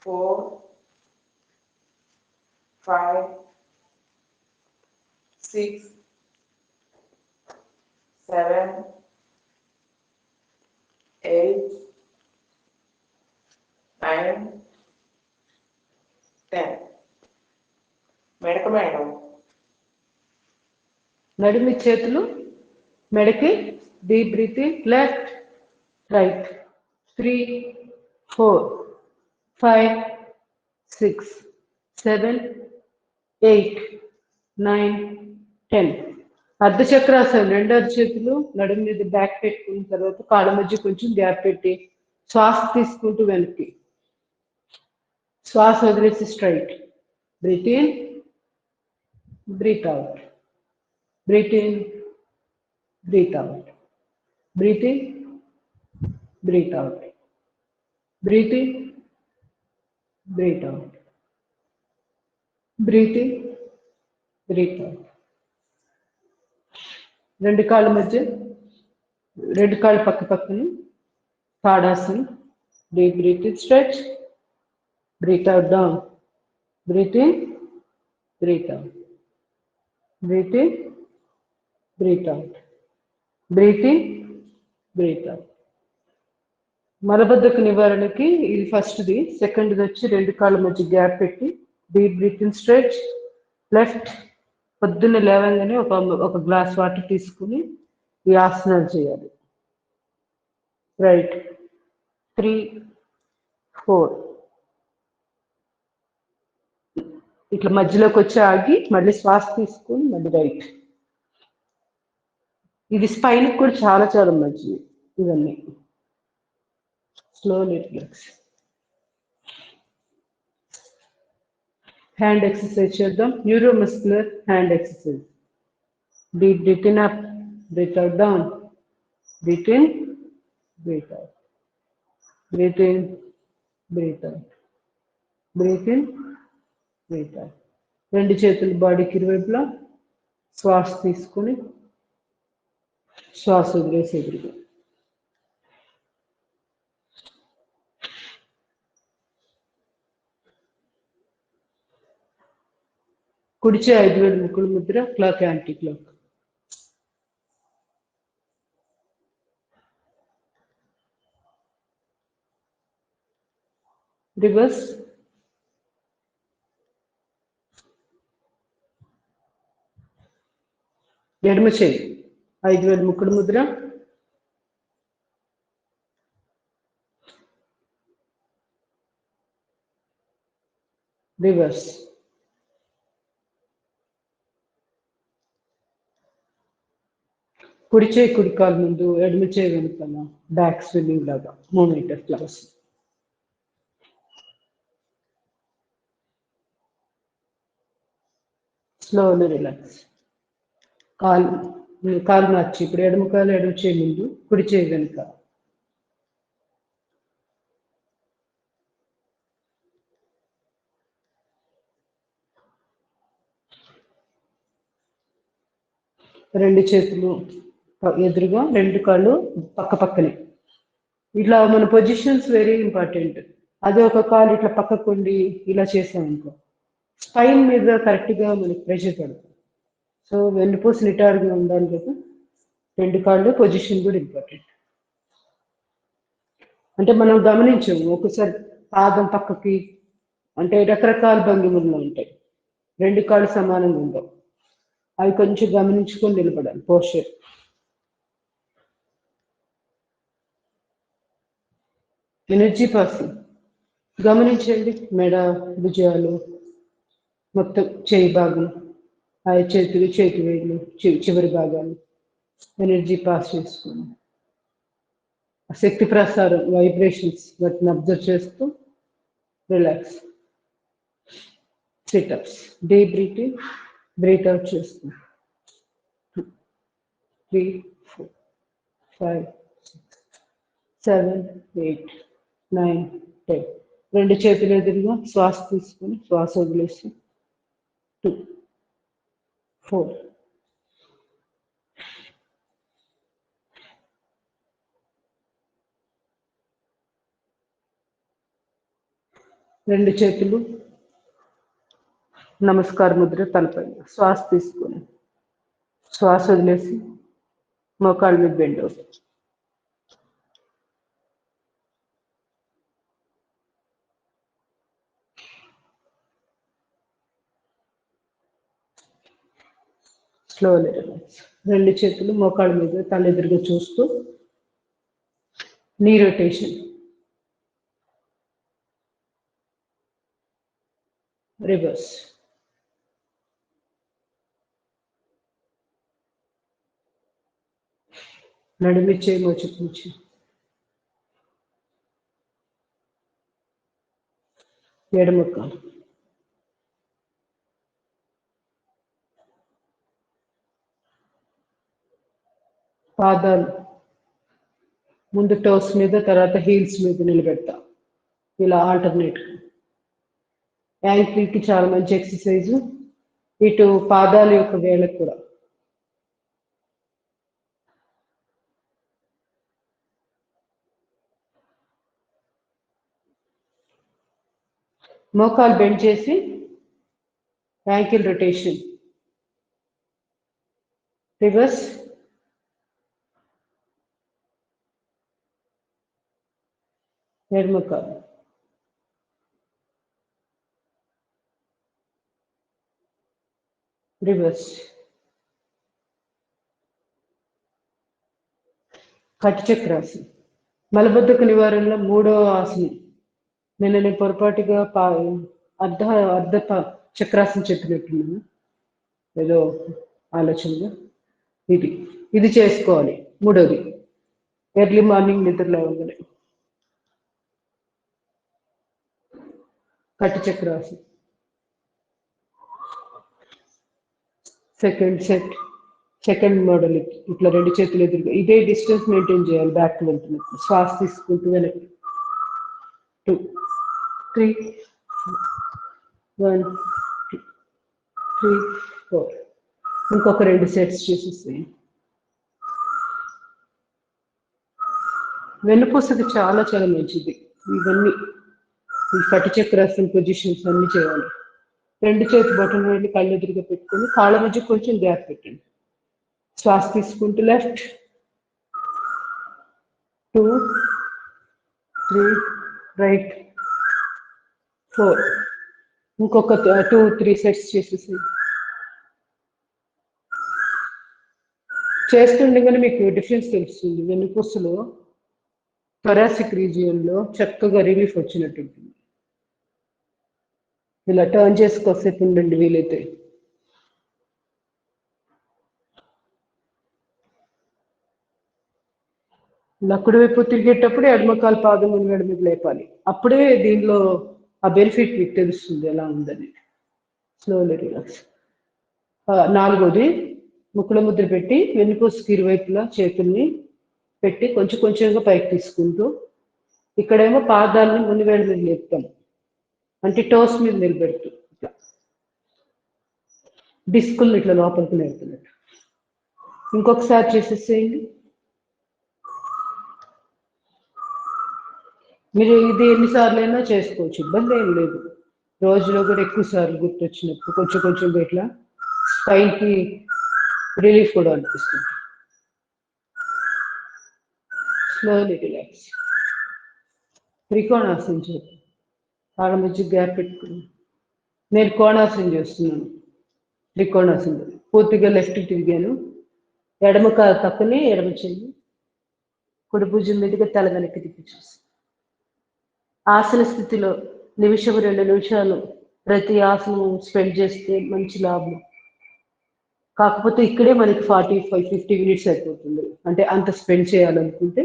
4, 5, 6, 7, 8, 9, 10. మెడకు మేడం. నడిమి చేతులు మెడకి. Deep breathing. Left, right. 3, 4, 5, 6, 7, 8, 9, 10. అర్ధచక్రాసనం. రెండు అరచేతులు నడుము మీద బ్యాక్ పెట్టుకున్న తర్వాత కాళ్ళ మధ్య కొంచెం గ్యాప్ పెట్టి శ్వాస తీసుకుంటూ వెనక్కి. శ్వాస వదిలేసి straight. Breathe in, breathe out. Breathe in, breathe out. Breathe in, breathe out. Breathe in, breathe out. Breathe in, breathe out. రెండు కాళ్ళ మధ్య, రెండు కాళ్ళు పక్క పక్కన. తాడాసనం. Deep breathe in, stretch. Breathe out, down. Breathe in, breathe out. Breathe in, breathe out. Breathe in, breathe out. మలబద్ధక నివారణకి ఇది ఫస్ట్ది. సెకండ్ది వచ్చి రెండు కాళ్ళ మధ్య గ్యాప్ పెట్టి deep breathe in, stretch. Left. పొద్దున్న లేవగానే ఒక గ్లాస్ వాటర్ తీసుకుని ఈ ఆసనాలు చేయాలి. రైట్. 3, 4. ఇట్లా మధ్యలోకి వచ్చి ఆగి మళ్ళీ శ్వాస తీసుకుని మళ్ళీ రైట్. ఇది స్పైన్ కూడా చాలా చాలా మంచిది ఇవన్నీ. Slowly relax. Hand exercise చేద్దాం. Neuromuscular hand exercise. Deep breath in up, breathe out down. Breathe in, breathe out. Breathe in, breathe out. Breathe in, breathe out. రెండు చేతులు బాడీకి ఇరువైపులా. శ్వాస తీసుకుని శ్వాస వదిలేసి ఎదురుగా. కుడిచే 5 వేలు ముక్కుడు Mudra. Clock anti clock. Reverse. ఎడమ చేయి 5 వేలు ముక్కుడు ముద్ర. రివర్స్. కుడి చేయి కుడి కాలు ముందు, ఎడమ చేయి వెనుకల. బ్యాక్ స్విమ్మింగ్ లాగా మూమెంట్ అట్లా వస్తుంది. Slowly relax. కాలు మార్చి ఇప్పుడు ఎడమ కాలు ఎడమ చేయి ముందు, కుడి చేయి వెనుక. రెండు చేతులు ఎదురుగా, రెండు కాళ్ళు పక్క పక్కనే. ఇట్లా మన పొజిషన్స్ వెరీ ఇంపార్టెంట్. అదే ఒక కాలు ఇట్లా పక్కకు ఉండి ఇలా చేసాం అనుకో, స్పైన్ మీద కరెక్ట్గా మనకి ప్రెషర్ పడుతుంది. సో వెన్నుపూస నిటారుగా ఉండాలి కదా. రెండు కాళ్ళు పొజిషన్ కూడా ఇంపార్టెంట్. అంటే మనం గమనించాము ఒకసారి పాదం పక్కకి, అంటే రకరకాల భంగిమలు ఉంటాయి. రెండు కాళ్ళు సమానంగా ఉండవు. అవి కొంచెం గమనించుకొని నిలబడాలి పోస్చర్. ఎనర్జీ పాసింగ్ గమనించండి. మెడ, భుజాలు, మొత్తం చేయి భాగం, ఆ చేతులు, చేతి వేళ్ళు, చివరి భాగాలు ఎనర్జీ పాస్ చేసుకోండి. శక్తి ప్రసారం, వైబ్రేషన్స్ వాటిని అబ్జర్వ్ చేస్తూ relax. Situps. Deep breathing, breathe out చేస్తూ. 3, 4, 5, 6, 7, 8, 9, 10. రెండు చేతులు ఎదురుగా శ్వాస తీసుకుని శ్వాస వదిలేసి. 2, 4, 5, రెండు చేతులు నమస్కార ముద్ర తలపైన. శ్వాస తీసుకొని శ్వాస వదిలేసి మోకాళ్ళ మీద బెండ్ అవుతుంది. Slowly relax. రెండు చేతులు మోకాళ్ళ మీద తల ఎదురుగా చూస్తూ నీ రొటేషన్. రివర్స్. నడిమిచ్చే మోచుకుంచి ఎడమకాలు. పాదాలు ముందు టోస్ మీద తర్వాత హీల్స్ మీద నిలబెడతా. ఇలా ఆల్టర్నేట్. యాంకిల్కి చాలా మంచి ఎక్సర్సైజు, ఇటు పాదాల యొక్క వేళ్ళకు కూడా. మోకాలు బెండ్ చేసి యాంకిల్ రొటేషన్. రివర్స్. ఎడమకాలు. రివర్స్. కటిచక్రాసనం మలబద్ధక నివారణలో 3వ ఆసనం. నేను పొరపాటుగా అర్ధ చక్రాసనం చెప్పినట్టున్నాను, ఏదో ఆలోచనగా. ఇది చేసుకోవాలి. 3వది ఎర్లీ మార్నింగ్ నిద్ర లేవగానే కటిచక్రాసనం. సెకండ్ మోడల్ ఇట్లా రెండు చేతులు ఎదురుగా ఇదే డిస్టెన్స్ మెయింటైన్ చేయాలి. బ్యాక్ వెళ్తున్నప్పుడు శ్వాస తీసుకుంటూ వెనక్కి. 2 3 1 2 3 4. ఇంకొక 2 సెట్స్ చేసేస్తాయి. వెన్నుపూసకి చాలా చాలా మంచిది ఇవన్నీ. ఈ కటిచక్రాసన పొజిషన్స్ అన్ని చేయాలి. రెండు చేతి బొటన వేళ్ళు కళ్ళు ఎదురుగా పెట్టుకొని కాళ్ళ మధ్య కొంచెం గ్యాప్ పెట్టండి. శ్వాస తీసుకుంటూ లెఫ్ట్. 2 3 రైట్ 4. ఇంకొక 2 3 సెట్స్ చేసేసి చేస్తుండగానే మీకు డిఫరెన్స్ తెలుస్తుంది. వెన్నుపూసలో థొరాసిక్ రీజియన్లో చక్కగా రిలీఫ్ వచ్చినట్టు ఉంటుంది. ఇలా టర్న్ చేసుకోసేపు ఉండండి వీలైతే. కుడి వైపు తిరిగేటప్పుడు ఎడమకాలు పాదం మునిగడ మీద లేపాలి. అప్పుడే దీనిలో ఆ బెనిఫిట్ మీకు తెలుస్తుంది ఎలా ఉందని. Slowly relax. 4వది ముక్కుల ముద్ర పెట్టి వెన్నుపూసకి ఇరువైపులా చేతుల్ని పెట్టి కొంచెం కొంచెంగా పైకి తీసుకుంటూ ఇక్కడేమో పాదాలని మునివేళ్ళ మీద లేపుతాం, అంటే టోస్ మీద నిలబెడుతూ ఇట్లా డిస్కుల్ని ఇట్లా లోపలికి నేర్పుతున్నట్టు. ఇంకొకసారి చేసేసేయండి. మీరు ఇది ఎన్నిసార్లు అయినా చేసుకోవచ్చు, ఇబ్బంది ఏం లేదు. రోజులో కూడా ఎక్కువ సార్లు గుర్తొచ్చినప్పుడు కొంచెం కొంచెం ఇట్లా స్పైన్కి రిలీఫ్ కూడా అనిపిస్తుంది. Slowly relax. త్రికోణాసనం చేద్దాం. కాళ్ళ మధ్య గ్యాప్ పెట్టుకుని నేను కోణాసనం చేస్తున్నాను. త్రికోణాసనం పూర్తిగా లెఫ్ట్ తిరిగాను. ఎడమ కాలు తక్కువని ఎడమ చెయ్యి కుడి భుజం మీదుగా తల వెనక్కి తిప్పి చూసి ఆసన స్థితిలో నిమిషం 2 నిమిషాలు ప్రతి ఆసనం స్పెండ్ చేస్తే మంచి లాభం. కాకపోతే ఇక్కడే మనకి 45-50 మినిట్స్ అయిపోతుంది. అంటే అంత స్పెండ్ చేయాలనుకుంటే,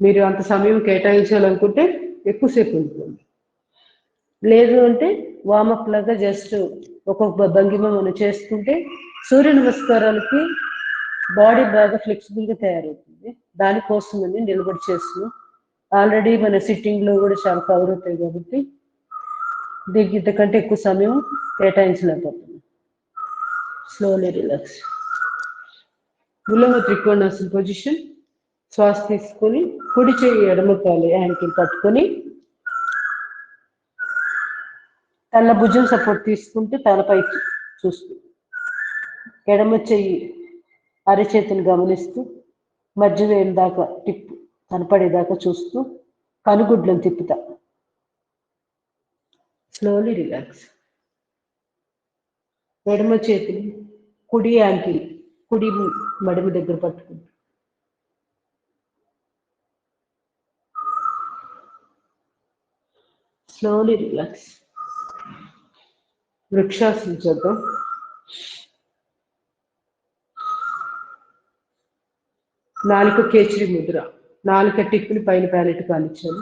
మీరు అంత సమయం కేటాయించాలనుకుంటే ఎక్కువసేపు ఉంటుంది. లేదు అంటే వామప్ లాగా జస్ట్ ఒక్కొక్క భంగిమ మనం చేసుకుంటే సూర్య నమస్కారాలకి బాడీ బాగా ఫ్లెక్సిబుల్గా తయారవుతుంది. దానికోసమని నిలబడి చేస్తున్నాం. ఆల్రెడీ మన సిట్టింగ్లో కూడా చాలా కవర్ అవుతాయి కాబట్టి దీనికి ఇంతకంటే ఎక్కువ సమయం కేటాయించలేకపోతుంది. Slowly relax. ఉల్లమ త్రికోణాసన పొజిషన్. శ్వాస తీసుకొని కుడి చేయి ఎడమ కాలు యాంకిల్ పట్టుకొని తల భుజం సపోర్ట్ తీసుకుంటూ తలపైకి చూస్తూ ఎడమ చెయ్యి అరచేతిని గమనిస్తూ మధ్య వేలు దాకా టిప్పు కనపడేదాకా చూస్తూ కనుగుడ్లను తిప్పుతా. Slowly relax. ఎడమ చేతిని కుడి యాంకిల్ కుడి మడిమి దగ్గర పట్టుకుంటూ స్లోలీ రిలాక్స్. వృక్షాసనం చేద్దాం. నాలుక కేచరి ముద్ర. నాలుక టిప్పుని పైన ప్యాలెట్ కానిచ్చాను.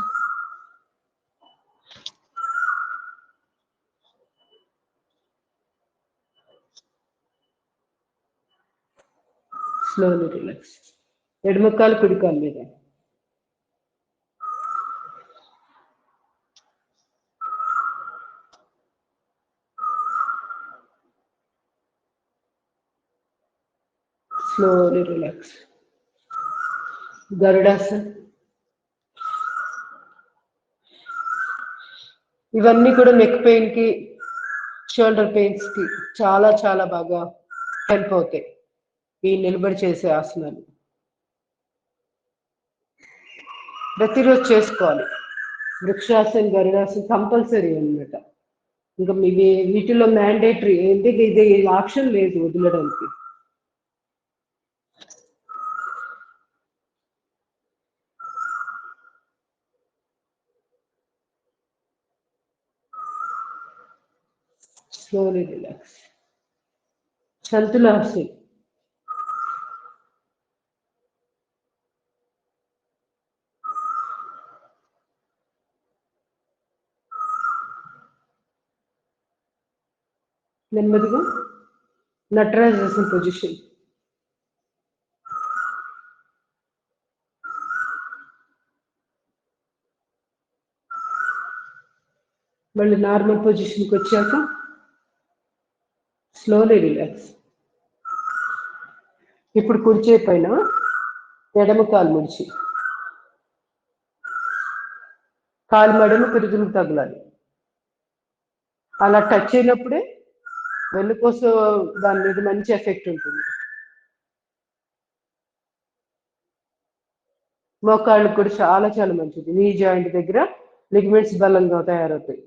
Slowly relax. ఎడమ కాలు కుడి కాలు మీద. Slowly relax. గరుడాసన్. ఇవన్నీ కూడా నెక్ పెయిన్ కి షోల్డర్ పెయిన్స్ కి చాలా చాలా బాగా హెల్ప్ అవుతాయి ఈ నిలబడి చేసే ఆసనాలు. ప్రతిరోజు చేసుకోవాలి. వృక్షాసన్ గరుడాసన్ కంపల్సరీ అనమాట. ఇంకా వీటిలో మ్యాండేటరీ ఏంటి, ఇది ఆప్షన్ లేదు వదిలడానికి. Slowly relax. Chantulasana. నెమ్మదిగా నటరాజాసన పొజిషన్. మళ్ళీ నార్మల్ పొజిషన్కి వచ్చాక స్లోలీ రిలాక్స్. ఇప్పుడు కుర్చీ పైన ఎడమ కాలు ముడిచి కాలు మడమ పిరుదులు తగలాలి. అలా టచ్ అయినప్పుడే వెన్నుపూస దాని మీద మంచి ఎఫెక్ట్ ఉంటుంది. మోకాళ్ళకు కూడా చాలా చాలా మంచిది. నీ జాయింట్ దగ్గర లిగమెంట్స్ బలంగా తయారవుతాయి.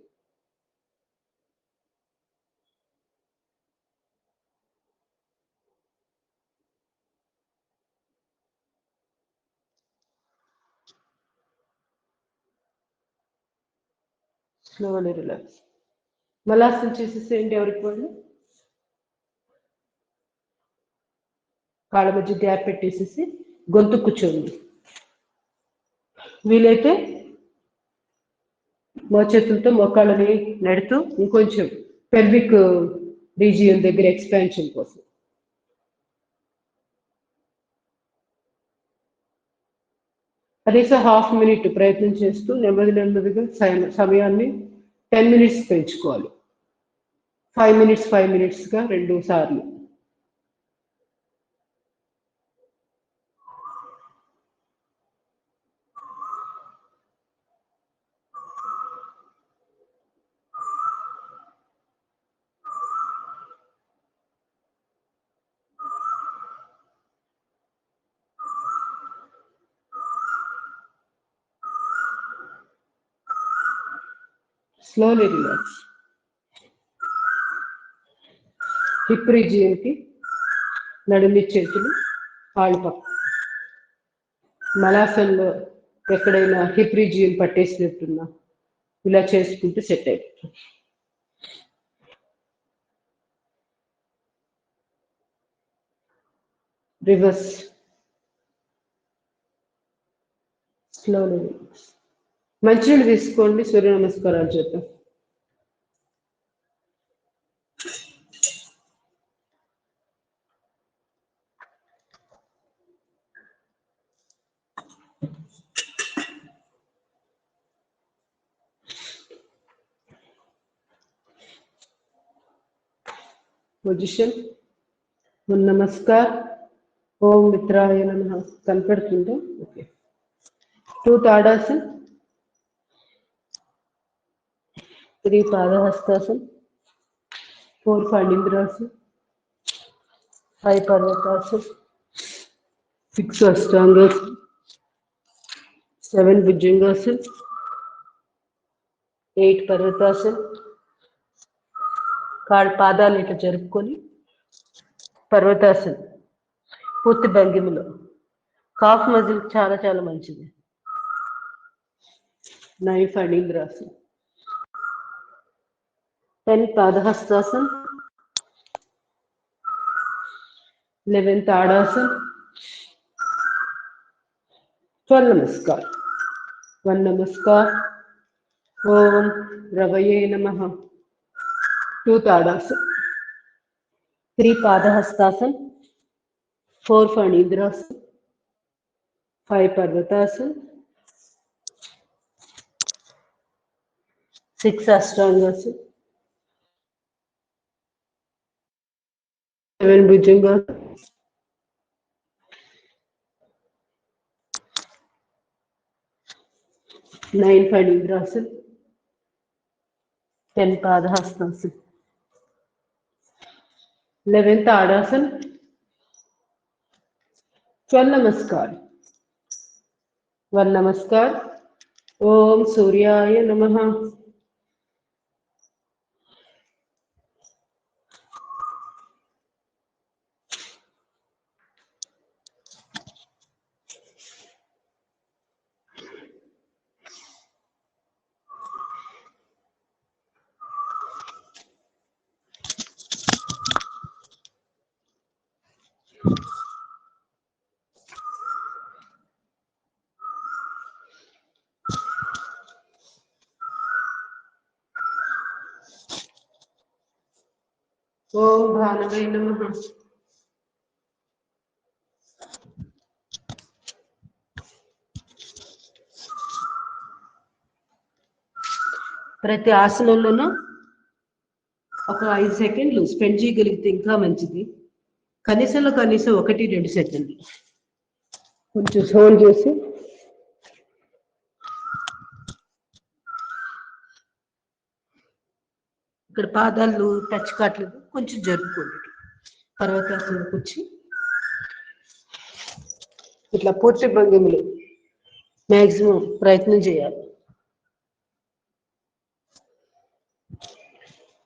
Slowly relax. మలాసన చేసేసేయండి. ఎవరికి వాళ్ళు కాళ్ళ మధ్య గ్యాప్ పెట్టేసేసి గొంతు కూర్చోండి. వీలైతే మోచేతులతో మోకాళ్ళని నెడుతూ ఇంకొంచెం పెల్విక్ రీజియన్ దగ్గర ఎక్స్పాన్షన్ కోసం. కనీసం హాఫ్ మినిట్ ప్రయత్నం చేస్తూ నెమ్మది నెమ్మదిగా సమయాన్ని 10 minutes పెంచుకోవాలి. 5 minutes 5 minutesగా 2 సార్లు. Slowly relax. హిప్ రీజియన్కి నడుమి చేతులు కాళ్ళు పక్క. మలాసన్లో ఎక్కడైనా హిప్ రీజియన్ పట్టేసినట్టున్నా ఇలా చేసుకుంటూ సెట్ అయిపోతుంది. రివర్స్. Slowly relax. మంచినీళ్ళు తీసుకోండి. సూర్య నమస్కారాలు చేద్దాం. పొజిషన్. నమస్కార్. ఓం మిత్రాయ నమః కనపడుతుందా? Okay. 2 tadasana. 3 Padahastasana, 4 Phanindrasana, 5 Parvatasana, 6 Ashtangasana, 7 Bhujangasana, 8 Parvatasana. కాళ్ళు పాదాలు ఇట్లా జరుపుకొని పర్వతాసనం పూర్తి భంగిమలో. కాఫ్ మజిల్ చాలా చాలా మంచిది. 9 ఫణీంద్రాసన్, 10 పాదహస్తాసన్, 11 తాడాసన్, 12 నమస్కార్. 1 నమస్కార్. ఓం రవయే నమః. 2 తాడాసన్, 3 పాదహస్తాసన్, 4 ఫణీంద్రాసన్, 5 పర్వతాసన్, 6 అష్టాంగాసన్, 7 భుజంగాసన్, 9 ఫణీంద్రాసన్, 10 పాదహస్తాసన్, 11 తాడాసన్, 12 నమస్కార్. 1 నమస్కార్. ఓం సూర్యాయ నమః. ఓం భానవే నమః. ప్రతి ఆసనంలోనూ ఒక 5 సెకండ్లు స్పెండ్ చేయగలిగితే ఇంకా మంచిది. కనీసంలో కనీసం 1-2 సెకండ్లు కొంచెం హోల్డ్ చేసి ఇక్కడ పాదాలు టచ్ కావట్లేదు, కొంచెం జరుపుకోండి. పర్వతాసనంకి వచ్చి ఇట్లా పూర్తి భంగిమలు మ్యాక్సిమం ప్రయత్నం చేయాలి.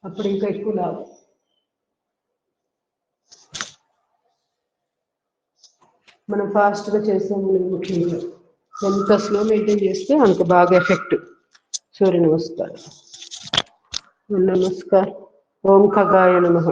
అప్పుడు ఇంకా ఎక్కువ లాభం. మనం ఫాస్ట్గా చేస్తాము. ముఖ్యంగా ఎంత స్లో మెయింటైన్ చేస్తే అంత బాగా ఎఫెక్ట్. సూర్య నమస్కారం. నమస్కార్. ఓం ఖగాయ నమః.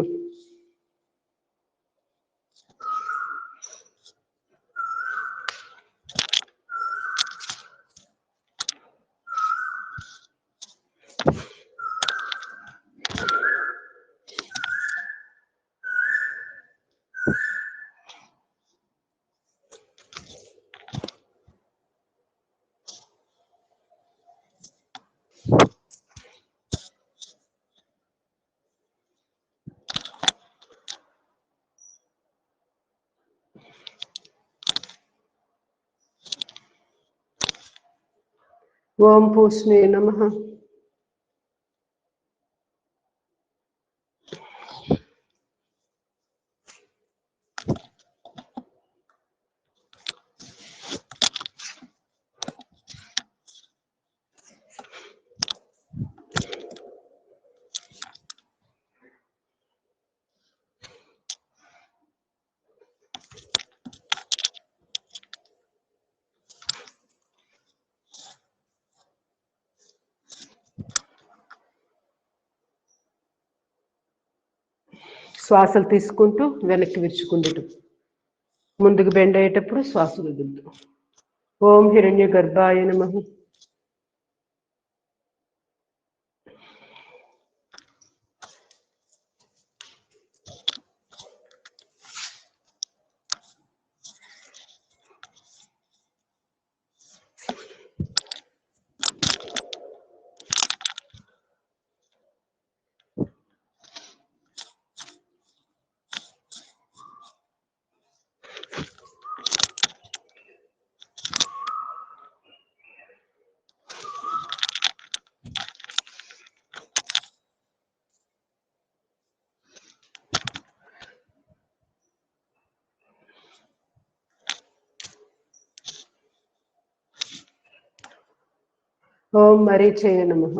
ఓం పూష్ణే నమః. శ్వాసలు తీసుకుంటూ వెనక్కి విరుచుకుంటూ ముందుకు బెండ్ అయ్యేటప్పుడు శ్వాస వదులుతూ. ఓం హిరణ్య గర్భాయ నమః. ఓం మరీచయ నమః.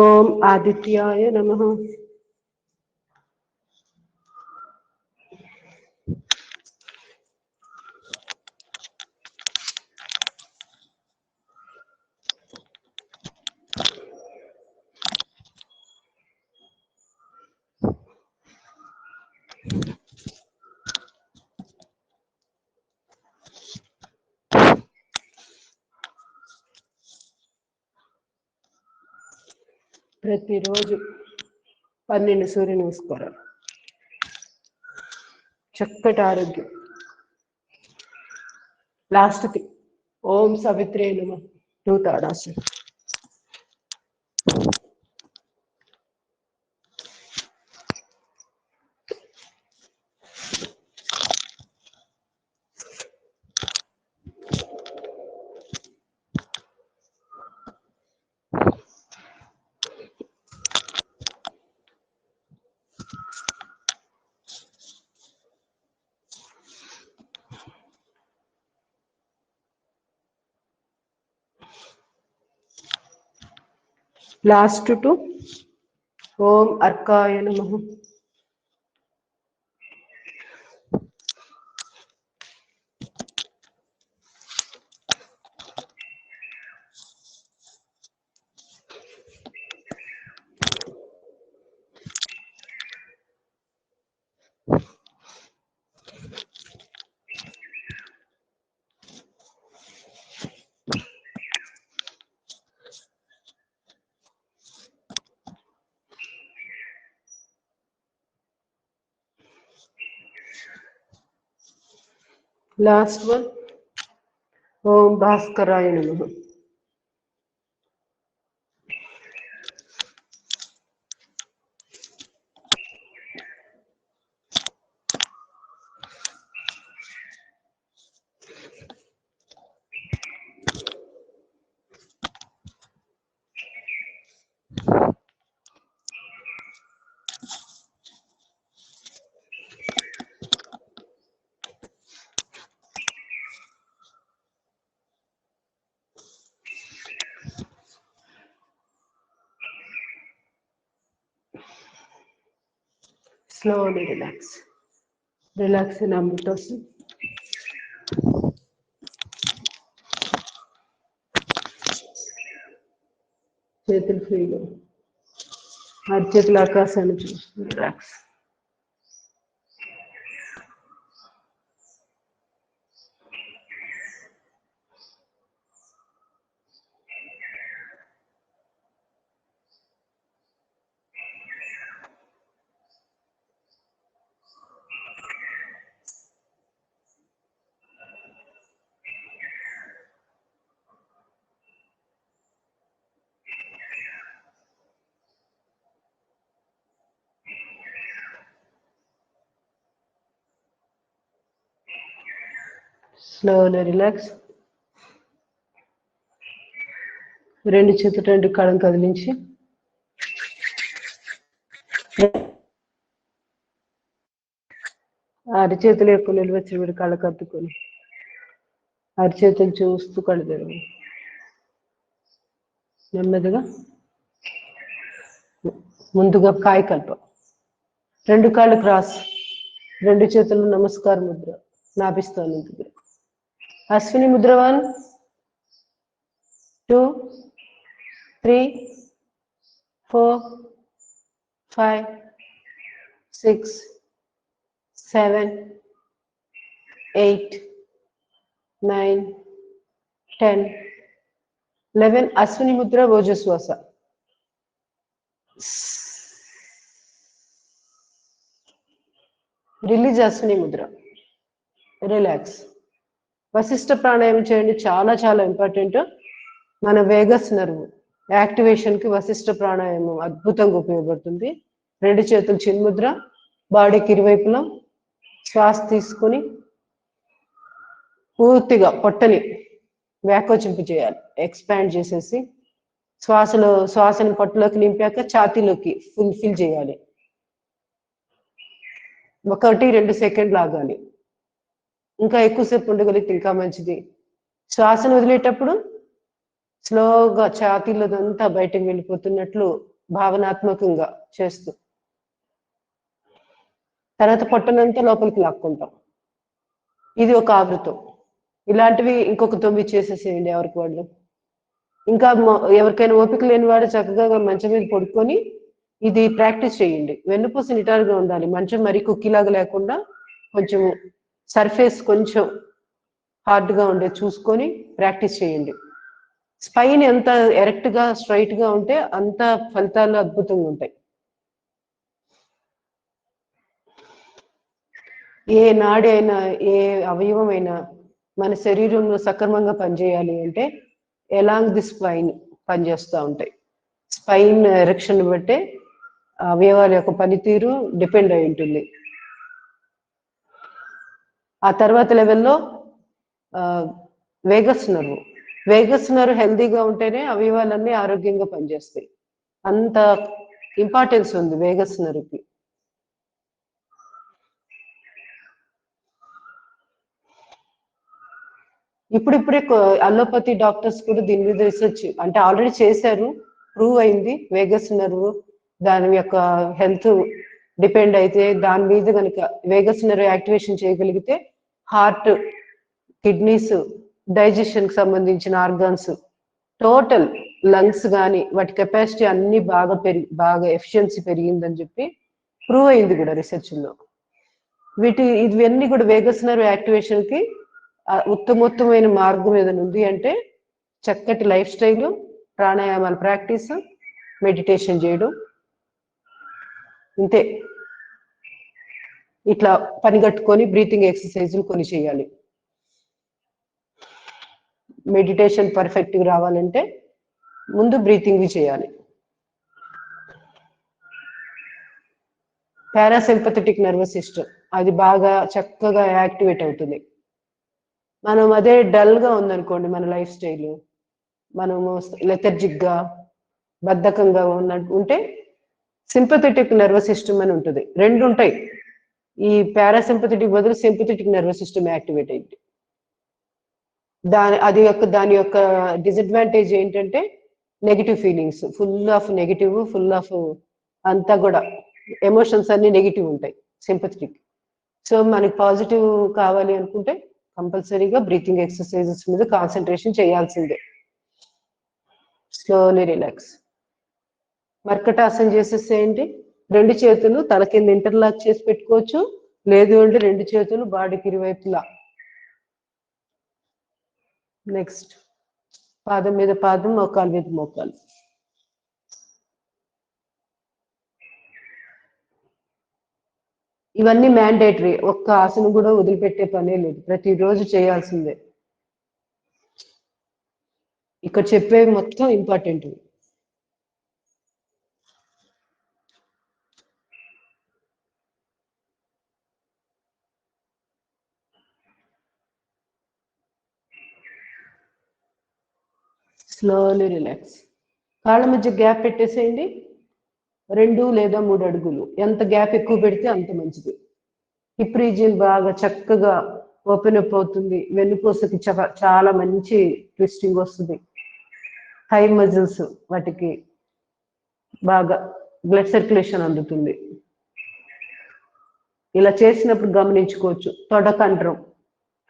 ఓం ఆదిత్యాయ నమః. ప్రతిరోజు 12 సూర్య నమస్కారాలు. చక్కటి ఆరోగ్యం. లాస్ట్కి ఓం సవిత్రే నమః. 2 తాడాసనం. లాస్ట్ 2 ఓం అర్కాయ నమః. లాస్ట్ 1 ఓం భాస్కరాయ నమః. Slowly relax. Relax in Amritasana. చేతులు ఫ్రీగా, అరచేతుల ఆకాశాన్ని చూస్తూ రిలాక్స్. Slowly relax. రెండు చేతులు రెండు కాళ్ళను కదిలించి అరిచేతులు ఎక్కువ నిలవచ్చి వీడి కళ్ళకు అద్దుకొని అరిచేతులు చూస్తూ కళ్ళు తెరవండి. నెమ్మదిగా ముందుగా కాయకల్ప, రెండు కాళ్ళు క్రాస్, రెండు చేతులు నమస్కార ముద్ర, నాభిస్థానం దగ్గర. అశ్విని ముద్ర 1 2 3 4 5 6 7 8 9 10 11. అశ్విని ముద్ర ఓజస్వాస. రిలీజ్ అశ్విని ముద్ర. రిలాక్స్. వశిష్ట ప్రాణాయామం చేయండి, చాలా చాలా ఇంపార్టెంట్. మన వేగస్ నర్వ్ యాక్టివేషన్కి వశిష్ట ప్రాణాయామం అద్భుతంగా ఉపయోగపడుతుంది. 2 చేతులు చిన్ముద్ర, బాడీకి ఇరువైపులా శ్వాస తీసుకొని పూర్తిగా పొట్టని వ్యాకోచింపు చేయాలి, ఎక్స్పాండ్ చేసేసి శ్వాసని పొట్టలోకి నింపాక ఛాతీలోకి ఫిల్ చేయాలి. 1-2 సెకండ్లు ఆగాలి. ఇంకా ఎక్కువసేపు ఉండగలిగితే ఇంకా మంచిది. శ్వాసను వదిలేటప్పుడు స్లోగా ఛాతీలోదంతా బయటకు వెళ్ళిపోతున్నట్లు భావనాత్మకంగా చేస్తూ తర్వాత పొట్టనంతా లోపలికి లాక్కుంటాం. ఇది ఒక ఆవృతం. ఇలాంటివి ఇంకొక 9 చేసేసేయండి ఎవరికి వాళ్ళు. ఇంకా ఎవరికైనా ఓపిక లేని వాడు చక్కగా మంచం మీద పడుకొని ఇది ప్రాక్టీస్ చేయండి. వెన్నుపూస నిటారుగా ఉండాలి, మంచం మరీ కుక్కీలాగా లేకుండా కొంచెం సర్ఫేస్ కొంచెం హార్డ్గా ఉండే చూసుకొని ప్రాక్టీస్ చేయండి. స్పైన్ ఎంత ఎరెక్ట్గా స్ట్రైట్గా ఉంటే అంత ఫలితాలు అద్భుతంగా ఉంటాయి. ఏ నాడి అయినా ఏ అవయవం అయినా మన శరీరంలో సక్రమంగా పనిచేయాలి అంటే ఎలాంగ్ ది స్పైన్ పనిచేస్తూ ఉంటాయి. స్పైన్ ఎరెక్షన్ బట్టే అవయవాల యొక్క పనితీరు డిపెండ్ అయి ఉంటుంది. ఆ తర్వాత లెవెల్లో వేగస్ నర్వ్ హెల్దీగా ఉంటేనే అవయవాలన్నీ ఆరోగ్యంగా పనిచేస్తాయి. అంత ఇంపార్టెన్స్ ఉంది వేగస్ నర్వ్కి. ఇప్పుడిప్పుడే అలోపతి డాక్టర్స్ కూడా దీని మీద రీసెర్చ్ అంటే ఆల్రెడీ చేశారు, ప్రూవ్ అయింది. వేగస్ నర్వ్ దాని యొక్క హెల్త్ డిపెండ్ అయితే దాని మీద కనుక వేగస్ నర్వ్ యాక్టివేషన్ చేయగలిగితే హార్ట్, కిడ్నీస్, డైజెషన్కి సంబంధించిన ఆర్గాన్స్, టోటల్ లంగ్స్ కానీ వాటి కెపాసిటీ అన్ని బాగా ఎఫిషియన్సీ పెరిగిందని చెప్పి ప్రూవ్ అయింది కూడా రీసెర్చ్లో. ఇవన్నీ కూడా వేగస్ నర్వ్ యాక్టివేషన్కి ఉత్తమోత్తమైన మార్గం ఏదైనా ఉంది అంటే చక్కటి లైఫ్ స్టైల్, ప్రాణాయామాల ప్రాక్టీస్, మెడిటేషన్ చేయడం. ఇంతే. ఇట్లా పనిగట్టుకొని బ్రీతింగ్ ఎక్సర్సైజులు కొన్ని చేయాలి. మెడిటేషన్ పర్ఫెక్ట్గా రావాలంటే ముందు బ్రీతింగ్ చేయాలి. పారాసింపథెటిక్ నర్వస్ సిస్టమ్ అది బాగా చక్కగా యాక్టివేట్ అవుతుంది. మనం అదే డల్గా ఉందనుకోండి మన లైఫ్ స్టైల్, మనము లెథర్జిక్గా బద్ధకంగా ఉంటే సింపథెటిక్ నర్వస్ సిస్టమ్ అని ఉంటుంది. 2 ఉంటాయి. ఈ పారాసింపథెటిక్ బదులు సింపథెటిక్ నర్వస్ సిస్టమ్ యాక్టివేట్ అయింది. దాని యొక్క డిసడ్వాంటేజ్ ఏంటంటే నెగిటివ్ ఫీలింగ్స్, ఫుల్ ఆఫ్ అంతా కూడా ఎమోషన్స్ అన్ని నెగిటివ్ ఉంటాయి సింపథెటిక్. సో మనకి పాజిటివ్ కావాలి అనుకుంటే కంపల్సరీగా బ్రీతింగ్ ఎక్సర్సైజెస్ మీద కాన్సన్ట్రేషన్ చేయాల్సిందే. Slowly relax. మర్కటాసన చేసేసేయండి. 2 చేతులు తల కింద ఇంటర్లాక్ చేసి పెట్టుకోవచ్చు, లేదు అంటే 2 చేతులు బాడీకి ఇరువైపులా. నెక్స్ట్ పాదం మీద పాదం, మోకాలు మీద మోకాలు. ఇవన్నీ మ్యాండేటరీ, ఒక్క ఆసనం కూడా వదిలిపెట్టే పనే లేదు, ప్రతిరోజు చేయాల్సిందే. ఇక్కడ చెప్పేవి మొత్తం ఇంపార్టెంట్. Slowly relax. కాళ్ళ మధ్య గ్యాప్ పెట్టేసేయండి, 2 లేదా 3 అడుగులు. ఎంత గ్యాప్ ఎక్కువ పెడితే అంత మంచిది. హిప్ రీజియన్ బాగా చక్కగా ఓపెన్ అప్ అవుతుంది, వెన్నుపూసకి చాలా మంచి ట్విస్టింగ్ వస్తుంది. థై మజిల్స్ వాటికి బాగా బ్లడ్ సర్క్యులేషన్ అందుతుంది. ఇలా చేసినప్పుడు గమనించుకోవచ్చు తొడ కండరం,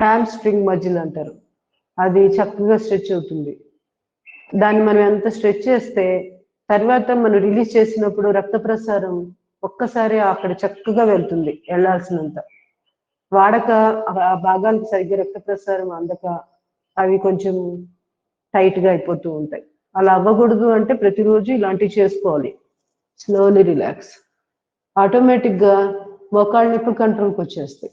హ్యామ్ స్ట్రింగ్ మజిల్ అంటారు, అది చక్కగా స్ట్రెచ్ అవుతుంది. దాన్ని మనం ఎంత స్ట్రెచ్ చేస్తే తర్వాత మనం రిలీజ్ చేసినప్పుడు రక్త ప్రసారం ఒక్కసారి అక్కడ చక్కగా వెళ్తుంది, వెళ్ళాల్సినంత. వాడక ఆ భాగానికి సరిగ్గా రక్త ప్రసారం అందక అవి కొంచెం టైట్గా అయిపోతూ ఉంటాయి. అలా అవ్వకూడదు అంటే ప్రతిరోజు ఇలాంటివి చేసుకోవాలి. Slowly relax. ఆటోమేటిక్గా మోకాళ్ళ నొప్పి కంట్రోల్కి వచ్చేస్తాయి.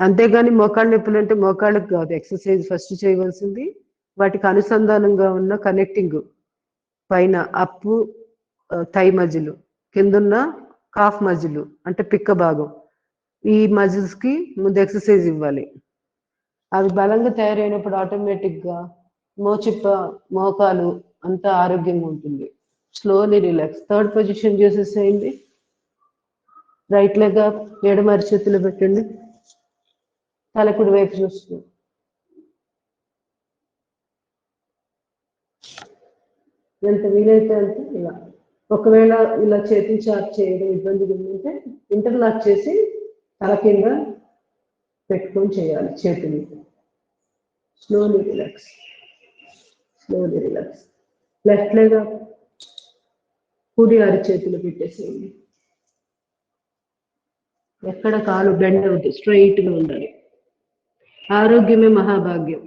అంతేగాని మోకాళ్ళ నొప్పులు అంటే మోకాళ్ళకి కాదు ఎక్సర్సైజ్ ఫస్ట్ చేయవలసింది, వాటికి అనుసంధానంగా ఉన్న కనెక్టింగ్ పైన అప్పు థై మజిల్, కిందున్న కాఫ్ మజిల్ అంటే పిక్క భాగం, ఈ మజిల్స్ కి ముందు ఎక్సర్సైజ్ ఇవ్వాలి. అవి బలంగా తయారైనప్పుడు ఆటోమేటిక్గా మోచిప్ప మోకాలు అంతా ఆరోగ్యంగా ఉంటుంది. Slowly relax. థర్డ్ పొజిషన్ చేసేసేయండి. రైట్ లెగ్ అప్, ఎడమ అరిచేతిలో పెట్టండి, తలకుడి వైపు చూస్తూ. ఎంత వీలైతే అంత ఇలా. ఒకవేళ ఇలా చేతులు చార్జ్ చేయడం ఇబ్బందిగా ఉందంటే ఇంటర్లాక్ చేసి తల కింద పెట్టుకొని చేయాలి చేతులు. Slowly relax, slowly relax. Left leg up, కుడి అరిచేతులు పెట్టేసేయండి. ఎక్కడ కాలు బెండ్ అవుతుంది, స్ట్రైట్ గా ఉండాలి. ఆరోగ్యమే మహాభాగ్యం.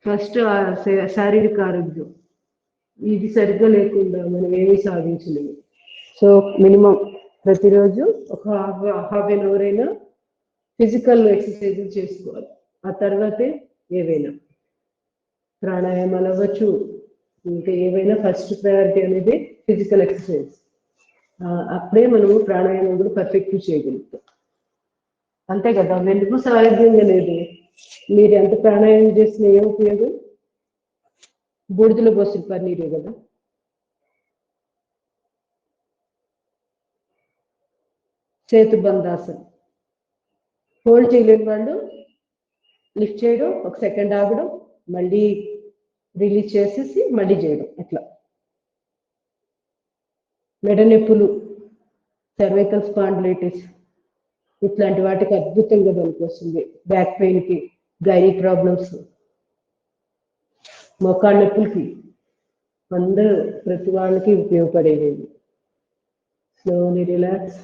ఫస్ట్ శారీరక ఆరోగ్యం, ఇది సరిగ్గా లేకుండా మనం ఏమీ సాధించలేము. సో మినిమం ప్రతిరోజు ఒక హాఫ్ ఎన్ అవర్ అయినా ఫిజికల్ ఎక్సర్సైజ్ చేసుకోవాలి. ఆ తర్వాతే ఏవైనా ప్రాణాయామాలు అవ్వచ్చు, ఇంకా ఏవైనా ఫస్ట్ ప్రయారిటీ అనేది ఫిజికల్ ఎక్సర్సైజ్. అప్పుడే మనము ప్రాణాయామం కూడా పర్ఫెక్ట్ చేయగలుగుతాం. అంతే కదా, వెన్నుపూస ఆరోగ్యంగా లేదు, మీరు ఎంత ప్రాణాయామం చేసినా ఏం ఉపయోగం? బూడిదలో పోసిన పన్నీరే కదా. చేతు బంధాసన్, హోల్డ్ చేయలేని వాళ్ళు లిఫ్ట్ చేయడం, ఒక సెకండ్ ఆగడం, మళ్ళీ రిలీజ్ చేసేసి మళ్ళీ చేయడం. అట్లా మెడ నొప్పులు, సర్వైకల్ స్పాండిలైటిస్ ఇట్లాంటి వాటికి అద్భుతంగా పనికొస్తుంది. బ్యాక్ పెయిన్కి, గైనీ ప్రాబ్లమ్స్, మోకాళ్ళ నొప్పులకి, అందరూ ప్రతి వాళ్ళకి ఉపయోగపడేది. Slowly relax.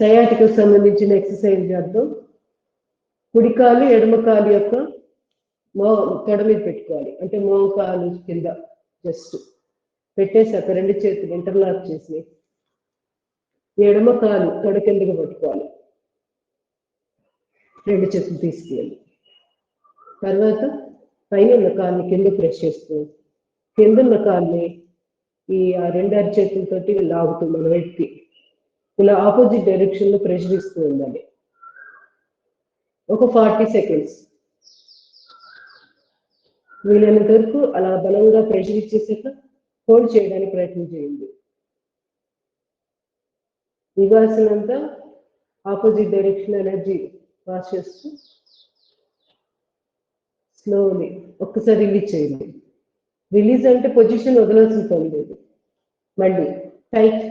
సయాటికి సంబంధించిన ఎక్సర్సైజ్ చేద్దాం. కుడికాలు ఎడమకాలు యొక్క తొడ మీద పెట్టుకోవాలి, అంటే మోకాలు కింద జస్ట్ పెట్టేసాక రెండు చేతులు ఇంటర్లాక్ చేసి ఎడమ కాలు తొడ కిందగా పట్టుకోవాలి, రెండు చేతులు తీసుకెళ్ళి. తర్వాత పైన ఉన్న కాల్ని కింద ప్రెస్ చేస్తూ కింద ఉన్న కాల్ని ఈ రెండు అరిచేతులతోటి లాగుతూ మన వ్యక్తి ఇలా ఆపోజిట్ డైరెక్షన్ లో ప్రెషర్ ఇస్తూ ఉండాలి. ఒక 40 సెకండ్స్ వీలైనంత వరకు అలా బలంగా ప్రెషర్ ఇచ్చేసాక హోల్డ్ చేయడానికి ప్రయత్నం చేయండి. ఇవ్వాల్సినంత ఆపోజిట్ డైరెక్షన్ ఎనర్జీ పాస్ చేస్తూ స్లోలీ ఒక్కసారి రిలీజ్ చేయండి. రిలీజ్ అంటే పొజిషన్ వదలాల్సిన పని లేదు. మళ్ళీ టైట్,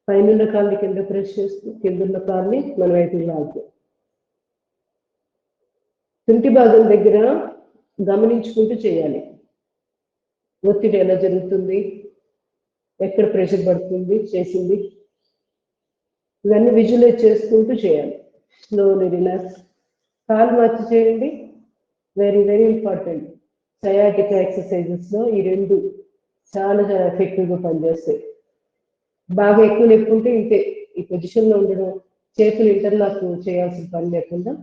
పైన కాళ్ళని కింద ప్రెస్ చేస్తూ కింద కాళ్ళని మన వైపు లాగుతూ. తుంటి భాగం దగ్గర గమనించుకుంటూ చేయాలి. ఒత్తిడి ఎలా జరుగుతుంది, ఎక్కడ ప్రెషర్ పడుతుంది, చేసింది ఇవన్నీ విజువలైజ్ చేసుకుంటూ చేయాలి. Slowly relax. కాలు మార్చి చేయండి. Very very important. Sciatica exercises లో ఈ రెండు చాలా చాలా ఎఫెక్టివ్గా పనిచేస్తాయి. బాగా ఎక్కువ నొప్పి ఉంటే ఇంతే ఈ పొజిషన్ లో ఉండడం, చేతులు ఇంటర్లాక్ చేయాల్సిన పని లేకుండా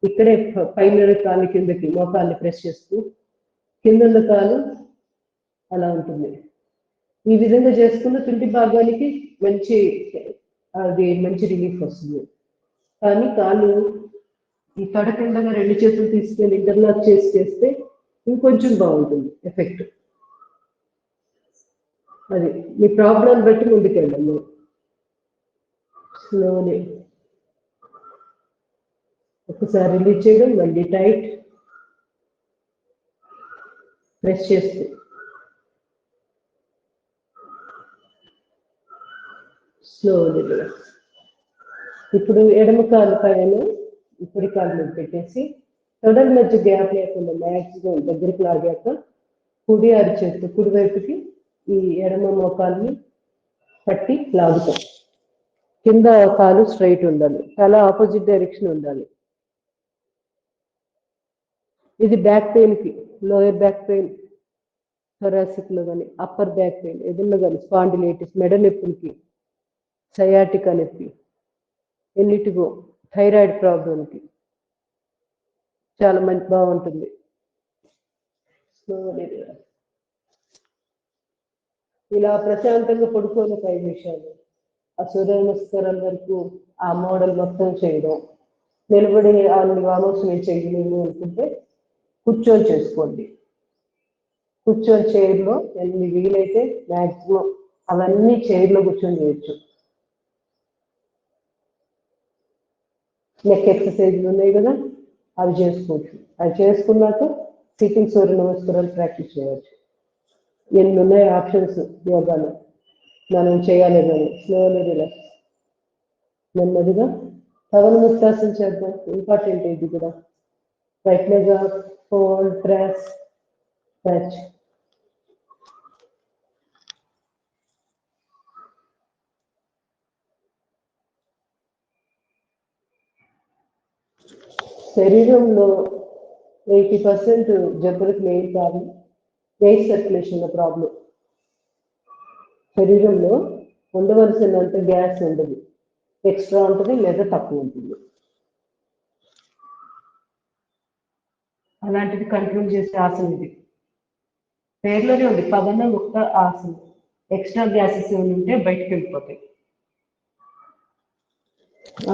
ఇక్కడే పైన కాలు కిందకి మోకాల్ని ప్రెస్ చేస్తూ కింద కాలు అలా ఉంటుంది. ఈ విధంగా చేసుకున్న తుంటి భాగానికి మంచి రిలీఫ్ వస్తుంది. కానీ కాలు ఈ తొడ కిందగా రెండు చేతులు తీసుకెళ్ళి ఇంటర్లాక్ చేస్తే ఇంకొంచెం బాగుంటుంది ఎఫెక్ట్. అది మీ ప్రాబ్లం బట్టి ముందుకెళ్ళండి. స్లోలీ ఒకసారి రిలీజ్ చేయడం, మళ్ళీ టైట్ ప్రెస్ చేస్తూ స్లోలీ రిలాక్స్. ఇప్పుడు ఎడమ కాలు పైన కుడి కాలు మీద పెట్టేసి తొడల మధ్య గ్యాప్ లేకుండా మ్యాక్సిమం దగ్గరికి లాగాక కుడి అరిచేత్తు కుడి వైపుకి ఈ ఎడమ మోకాల్ని పట్టి లాగుతాం. కింద కాలు స్ట్రైట్ ఉండాలి, తల ఆపోజిట్ డైరెక్షన్ ఉండాలి. ఇది బ్యాక్ పెయిన్కి, లోయర్ బ్యాక్ పెయిన్, థొరాసిక్ లో కానీ అప్పర్ బ్యాక్ పెయిన్, ఎదురులో కానీ స్పాండిలైటిస్, మెడ నొప్పులకి, సయాటికా నొప్పి, ఎన్నిటిగో థైరాయిడ్ ప్రాబ్లంకి చాలా బాగుంటుంది. ఇలా ప్రశాంతంగా పడుకోని 5 నిమిషాలు ఆ సూర్య నమస్కారాల వరకు ఆ మోడల్ మొత్తం చేయడం. నిలబడి ఆలోచన చేయలేము అనుకుంటే కూర్చొని చేసుకోండి. కూర్చొని చైర్లో ఎన్ని వీలైతే మ్యాక్సిమం అవన్నీ చైర్లో కూర్చొని చేయొచ్చు. నెక్ ఎక్సర్సైజ్లు ఉన్నాయి కదా, అవి చేసుకోవచ్చు. అవి చేసుకున్నాక సిట్టింగ్ సూర్య నమస్కారాలు ప్రాక్టీస్ చేయవచ్చు. ఎన్ని ఉన్నాయి ఆప్షన్స్ యోగాలో మనం చేయాలి కానీ స్లోలీ రిలాక్స్ నెమ్మదిగా పవనముక్తాసన చేద్దాం. ఇంపార్టెంట్ ఇది కూడా. Right leg up, fold, press, touch. శరీరంలో 80% జబ్బులకు మెయిన్ కారణం ఎయిర్ సర్క్యులేషన్ ప్రాబ్లం. శరీరంలో ఉండవలసినంత గ్యాస్ ఉండదు, ఎక్స్ట్రా ఉంటుంది లేదా తక్కువ ఉంటుంది. అలాంటిది కంట్రోల్ చేసే ఆసనం ఇది. పేర్లోనే ఉంది పవన ముక్త ఆసనం. ఎక్స్ట్రా గ్యాసెస్ ఏమి ఉంటే బయటకు వెళ్ళిపోతాయి.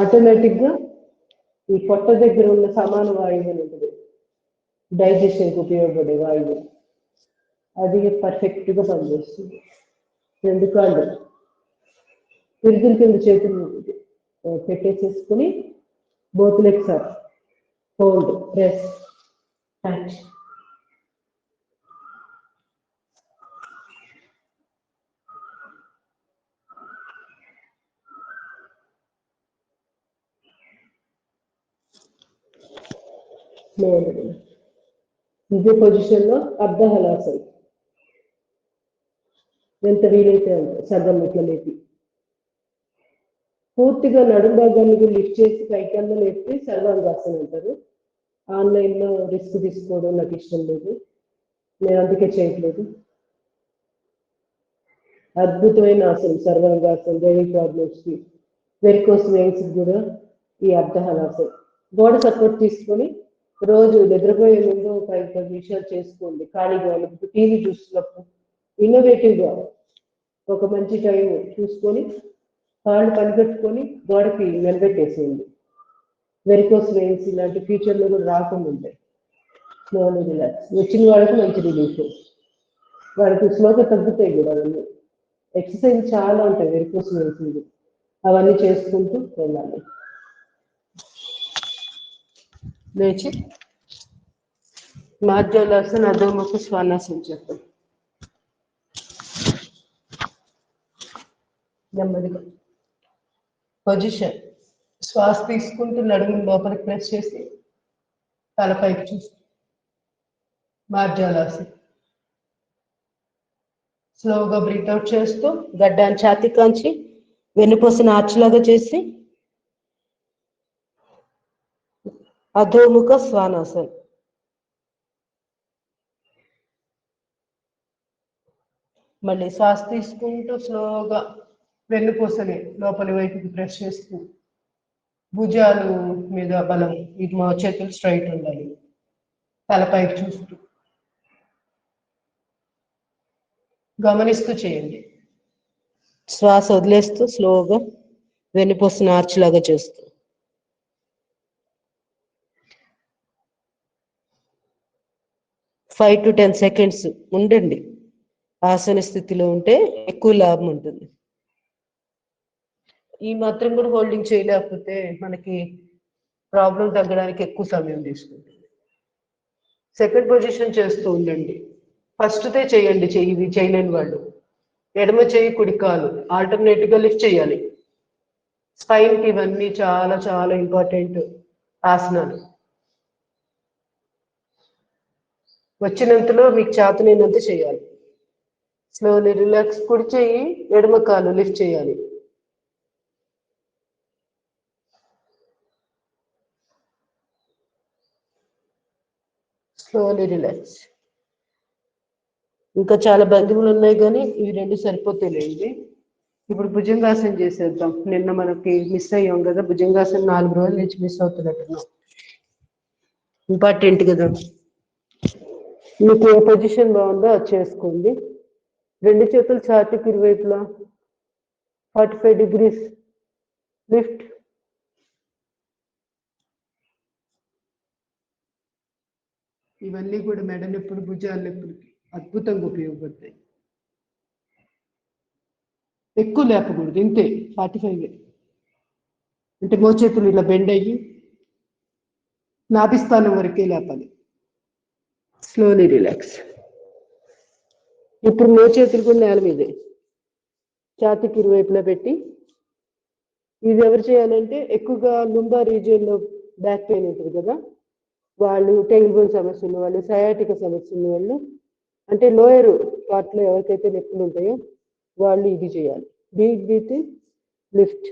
ఆటోమేటిక్గా ఈ పొట్ట దగ్గర ఉన్న సమాన వాయువు అని ఉంటుంది, డైజెషన్కి ఉపయోగపడే వాయువు, అది పర్ఫెక్ట్గా పనిచేస్తుంది. 2 కాళ్ళు పిరుదుల కింద చేతులు పెట్టేసేసుకుని both legs up, hold, press, touch. ఇదే పొజిషన్లో అర్ధహలాసనం. ఎంత వీలైతే అంత సగం ఇట్లా లేపి పూర్తిగా నడుము భాగాన్ని కూడా లిఫ్ట్ చేసి పైకన్నా లేపితే సర్వాంగాసనం అంటారు. ఆన్లైన్లో రిస్క్ తీసుకోవడం నాకు ఇష్టం లేదు, నేను అందుకే చేయట్లేదు. అద్భుతమైన ఆసనం సర్వాంగాసనం. డైలీ ప్రాబ్లమ్స్కి, వెరికోస్ వెయిన్స్కి కూడా ఈ అర్ధహలాసనం. గోడ సపోర్ట్ తీసుకొని రోజు నిద్రపోయే ముందు 5-10 నిమిషాలు చేసుకోండి. ఖాళీగా టీవీ చూస్తున్నప్పుడు ఇన్నోవేటివ్గా ఒక మంచి టైం చూసుకొని కాళ్ళు పనిపెట్టుకొని గోడకి నిలబెట్టేసేయండి. వెరికోస్ వెయిన్స్ ఇలాంటి ఫ్యూచర్లో కూడా రాకుండా ఉంటాయి. Slowly relax. వచ్చిన వాళ్ళకి మంచి రిలీఫ్, వాళ్ళకి స్లోగా తగ్గుతాయి కూడా. అవన్నీ ఎక్సర్సైజ్ చాలా ఉంటాయి వెరికోస్ వెయిన్స్, అవన్నీ చేసుకుంటూ వెళ్ళాలి. లేచి మార్జాలాసన, అధోముఖ శ్వానాసనం చేద్దాం. నెమ్మదిగా పొజిషన్. శ్వాస తీసుకుంటూ నడుము లోపలికి ప్రెస్ చేసి తలపైకి చూస్తూ మార్జాలాసన. స్లోగా బ్రీత్ అవుట్ చేస్తూ గడ్డాన్ని ఛాతీ కాంచి వెన్నుపూసను ఆర్చ్లాగా చేసి అధోముఖ శ్వానాసనం. మళ్ళీ శ్వాస తీసుకుంటూ స్లోగా వెన్నుపూసని లోపలి వైపుకి ప్రెస్ చేస్తూ భుజాలు మీద బలం, ఇటు మా చేతులు స్ట్రైట్ ఉండాలి. తలపైకి చూస్తూ గమనిస్తూ చేయండి. శ్వాస వదిలేస్తూ స్లోగా వెన్నుపూసను ఆర్చ్లాగా చేస్తూ. ఫైవ్ to 10 seconds ఉండండి. ఆసన స్థితిలో ఉంటే ఎక్కువ లాభం ఉంటుంది. ఈ మాత్రం కూడా హోల్డింగ్ చేయలేకపోతే మనకి ప్రాబ్లం తగ్గడానికి ఎక్కువ సమయం తీసుకుంటుంది. సెకండ్ పొజిషన్ చేస్తూ ఉండండి. ఫస్ట్దే చేయండి. ఇది చేయలేని వాళ్ళు ఎడమ చేయి కుడి కాలు ఆల్టర్నేటివ్గా లిఫ్ట్ చేయాలి. స్పైన్కి ఇవన్నీ చాలా చాలా ఇంపార్టెంట్ ఆసనాలు. వచ్చినంతలో మీకు చేతనైనంత చేయాలి. Slowly relax. కుడి చేయి ఎడమ కాలు లిఫ్ట్ చేయాలి. Slowly relax. ఇంకా చాలా భంగిమలు ఉన్నాయి కానీ ఇవి 2 సరిపోతాయిలేండి. ఇప్పుడు భుజంగాసనం చేసేద్దాం. నిన్న మనకి మిస్ అయ్యాం కదా, భుజంగాసనం 4 రోజుల నుంచి మిస్ అవుతున్నట్టున్నాం. ఇంపార్టెంట్ కదా. మీకు ఏ పొజిషన్ బాగుందో అది చేసుకోండి. 2 చేతులు ఛాతీకి ఇరువైపులా 45 degrees లిఫ్ట్. ఇవన్నీ కూడా మెడ నొప్పులు, భుజాల నొప్పులకి అద్భుతంగా ఉపయోగపడతాయి. ఎక్కువ లేపకూడదు, ఇంతే 45. అంటే మోచేతులు ఇలా బెండ్ అయ్యి నాభిస్థానం వరకే లేపాలి. Slowly relax. ఇప్పుడు మోచేతులు కూడా నేల మీదే ఛాతీకి ఇరువైపులా పెట్టి, ఇది ఎవరు చేయాలంటే ఎక్కువగా లుంబా రీజియన్లో బ్యాక్ పెయిన్ ఉంటుంది కదా, వాళ్ళు టెయిల్ బోన్ సమస్య ఉన్న వాళ్ళు, సయాటిక సమస్య ఉన్న వాళ్ళు, అంటే లోయర్ పార్ట్లో ఎవరికైతే నొప్పులు ఉంటాయో వాళ్ళు ఇది చేయాలి. Deep breathing, lift.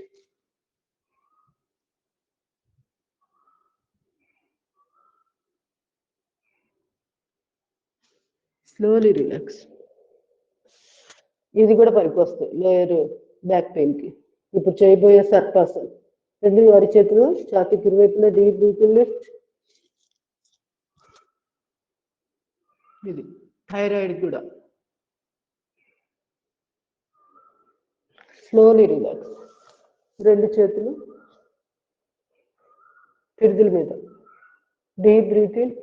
Slowly relax. ఇది కూడా పనికొస్తాయి లోయర్ బ్యాక్ పెయిన్కి. ఇప్పుడు చేయబోయే సర్పాసన్. 2 అరిచేతులు ఛాతీకి ఇరువైపులా డీప్ బ్రీతింగ్, లిఫ్ట్. ఇది థైరాయిడ్ కూడా. Slowly relax. 2 చేతులు పిరుదుల మీద deep breathing,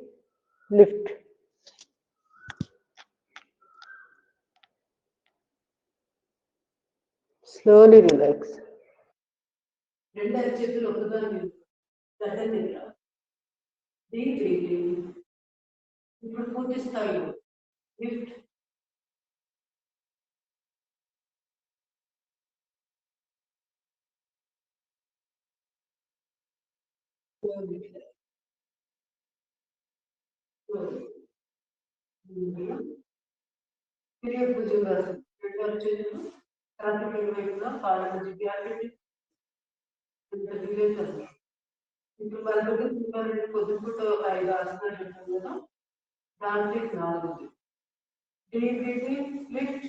lift. Slowly relax. 2 అరిచేతులు ఒకదాని మీద గడ్డ దగ్గర డీప్ బ్రీతింగ్. ఇప్పుడు పూర్తి స్థాయిలో లిఫ్ట్. Slowly relax. తిరిగి భుజంగాసనం. 2 అరిచేతులు ఛాతీకి ఇరువైపులా కాళ్ళ మధ్య గ్యాప్ పెట్టి రిలేషన్. ఇప్పుడు మన దగ్గర చూడాలంటే పొద్దుపూట ఒక 5 ఆసనాలు ఉంటాం కదా, దాంట్లో 4. Deep breathing, lift.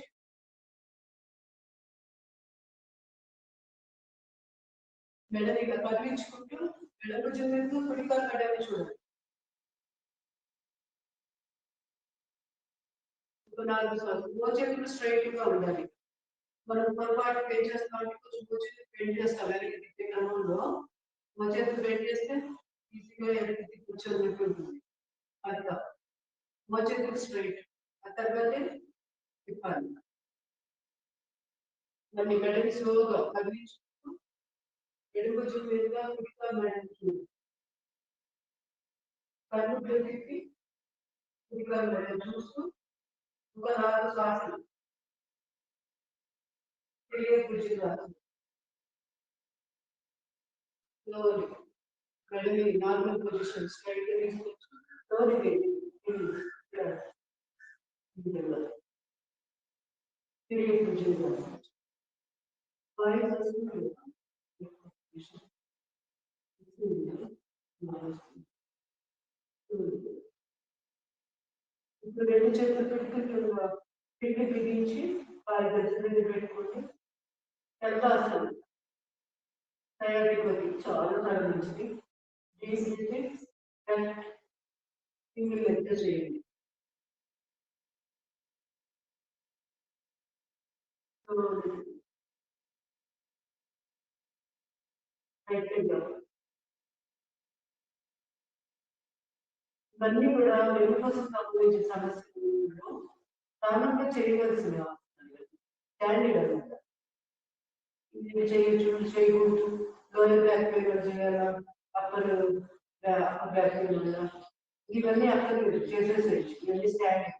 మెడని ఇలా కదిలించుకుంటూ మెడ భుజం మీద కుడికాలు మెడని చూడండి. ఒక 4 సార్లు. మోచేతులు స్ట్రైట్ గా ఉండాలి. మనం పొరపాటు బెండ్ చేస్తామంటే కొంచెం మోచేతులు బెండ్ చేస్తాం వెనక్కి తిప్పే క్రమంలో. మోచేతులు బెండ్ చేస్తే ఈజీగా వెనక్కి కూర్చోన్నట్టు ఉంటుంది. అట్లా మోచేతులు స్ట్రైట్. ఆ తర్వాతే తిప్పాలి. దాన్ని మెడని స్లోగా కదిలించుకుంటూ ఎడమ భుజం మీద కుడికాలు మెడని చూడండి. కళ్ళు తిప్పి కుడికాలు మెడని చూస్తూ ఒక 4 శ్వాసలు. తిరిగే bhujangasana. Slowly. Gradually, normal position, straight and slowly breathing. Period position. ఇప్పుడు 2 చేతులు పెట్టుకుని పిండి బిగించి వారి గజ్జల మీద పెట్టుకుంటే శల్వాసనం. తయారీ చాలా మంచిది. దీనికి సింగిల్ లెక్క చేయండి. ఇవన్నీ కూడా వెనుకోసం సంబంధించిన సమస్యలు ప్రారంభంగా చేయవలసిన క్యాండిడ్ అనమాట. ఇది చేయొచ్చు, చేయకూడదు, లోయర్ బ్యాక్ పెయిన్ చేయాలా, అప్పర్ బ్యాక్ పెయిన్ ఉందా, ఇవన్నీ అక్కడ చేసేసేయచ్చు. ఇవన్నీ స్టాండింగ్.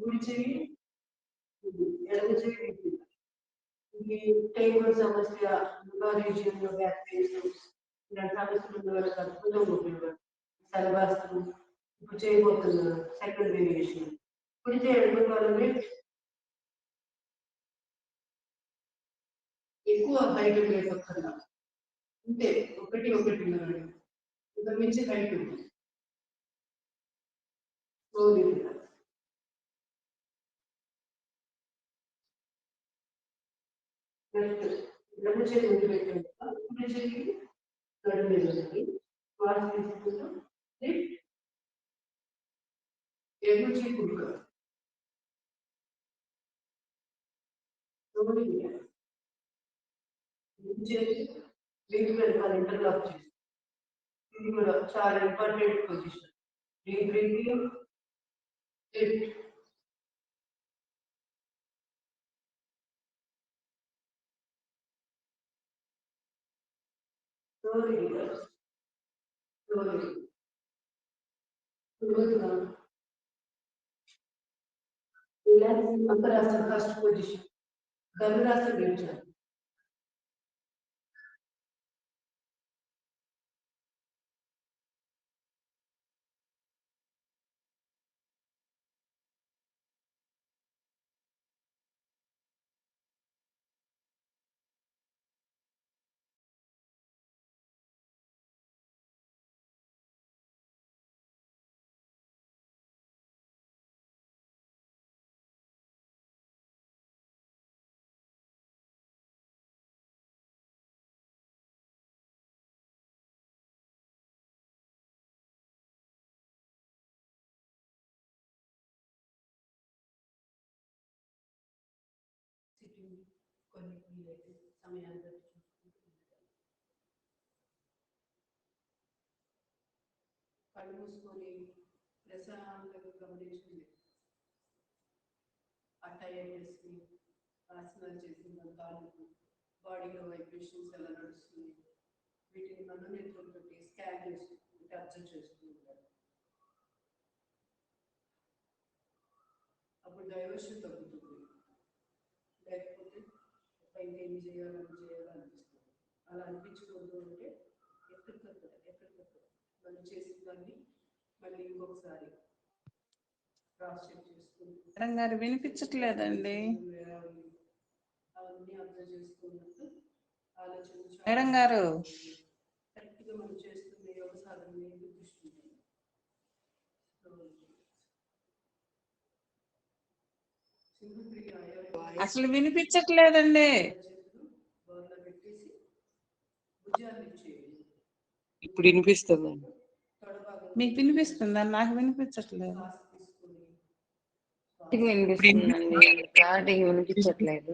కుడి చెయ్యి, ఎడమ చెయ్యి. ఈ టేబుల్ సమస్య, రీజియన్లో బ్యాక్ పెయిన్స్ ఇలాంటి సమస్యలు ఉన్న వాళ్ళకి అద్భుతంగా ఉపయోగపడుతుంది. శలభాసనం ఇప్పుడు చేయబోతున్నారు సెకండ్ వేరియేషన్. కుడితే ఎడమ వాళ్ళని ఎక్కువ హైట్ లేకపోతున్నా అంతే 1.1 ఇంత మించి హైట్ ఉంది. రెండు చేతులు ముందు పెట్టండి. కుడి చేతికి నడుము మీద ఉంది. శ్వాస తీసుకుంటూ లిఫ్ట్. ఎడమ చేయి కుడుక. కుడి చేతి వీపు వెనకాల ఇంటర్లాక్ చేసి ఇది కూడా చాలా important position. Deep breathing lift. అంతరాష్ట్ర ఫస్ట్ పొజిషన్ ధనురాష్ట్ర గెలిచారు. కొన్ని సమయాన్ని కళ్ళు మూసుకొని ప్రశాంతంగా గమనించండి. ఆ టైర్నెస్ని ఆసనాలు చేసిన తాలూకు బాడీలో వైబ్రేషన్స్ ఎలా నడుస్తుంది వీటిని మనోనేత్రంతో స్కాన్ చేసుకుంటే అబ్జర్వ్ చేస్తూ ఉంటారు. అప్పుడు డైవర్షన్ తగ్గుతుంది. లేకపోతే ఇంకేమి చేయాలనిపిస్తుంది. అలా అనిపించకూడదు అంటే ఎక్కడికక్కడ మనం చేసిన దాన్ని మళ్ళీ ఇంకొకసారి క్రాస్ చెక్ చేసుకుంటూ గారు వినిపించట్లేదండి. అవన్నీ అబ్జర్వ్ చేసుకున్నట్టు ఆలోచన మేడం గారు కరెక్ట్గా మనం చేస్తున్న యోగ సాధన మీద దృష్టి అసలు వినిపించట్లేదండి. ఇప్పుడు వినిపిస్తుంది. మీకు వినిపిస్తుందా? నాకు వినిపించట్లేదు. వినిపిస్తుందండి, స్టార్టింగ్ వినిపించట్లేదు.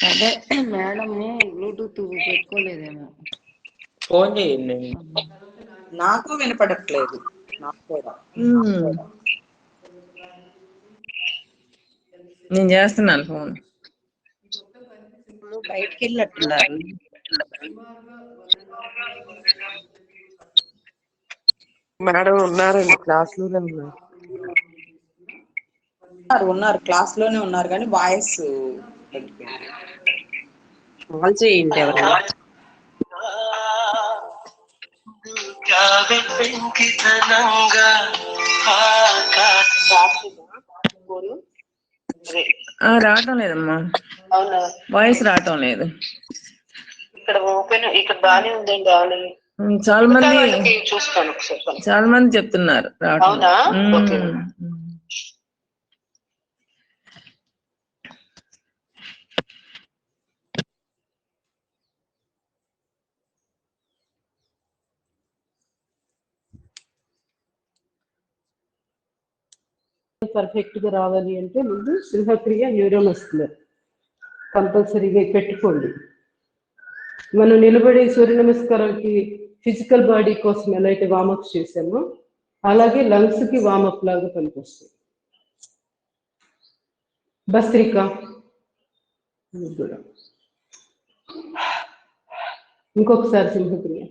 అదే మేడం బ్లూటూత్ పెట్టుకోలేదేమో. ఫోన్ చేయండి. నాకు వినపడట్లేదు. నాకు కూడా నేను చేస్తున్నాను ఫోన్. బయటికి వెళ్ళట్టున్నారు. మేడం ఉన్నారండి, క్లాస్ లోనే ఉన్నారు క్లాస్ లోనే ఉన్నారు కానీ వాయిస్ కాల్ చేయండి ఎవరైనా. రావటం లేదమ్మా, అవునా, వాయిస్ రావటం లేదు. ఇక్కడ ఓపెన్, ఇక్కడ బానే ఉందండి. ఆల్రెడీ చాలా మంది చూస్తాను ఒకసారి. చాలా మంది చెప్తున్నారు రావటం. అవునా, ఓకే. పర్ఫెక్ట్ గా రావాలి అంటే ముందు సింహక్రియ న్యూరోమస్కులర్ కంపల్సరీగా పెట్టుకోండి. మనం నిలబడే సూర్య నమస్కారానికి ఫిజికల్ బాడీ కోసం ఎలా అయితే వామప్ చేసామో అలాగే లంగ్స్ కి వామప్ లాగా పనికొస్తుంది. భస్త్రిక కూడా ఇంకొకసారి సింహక్రియ.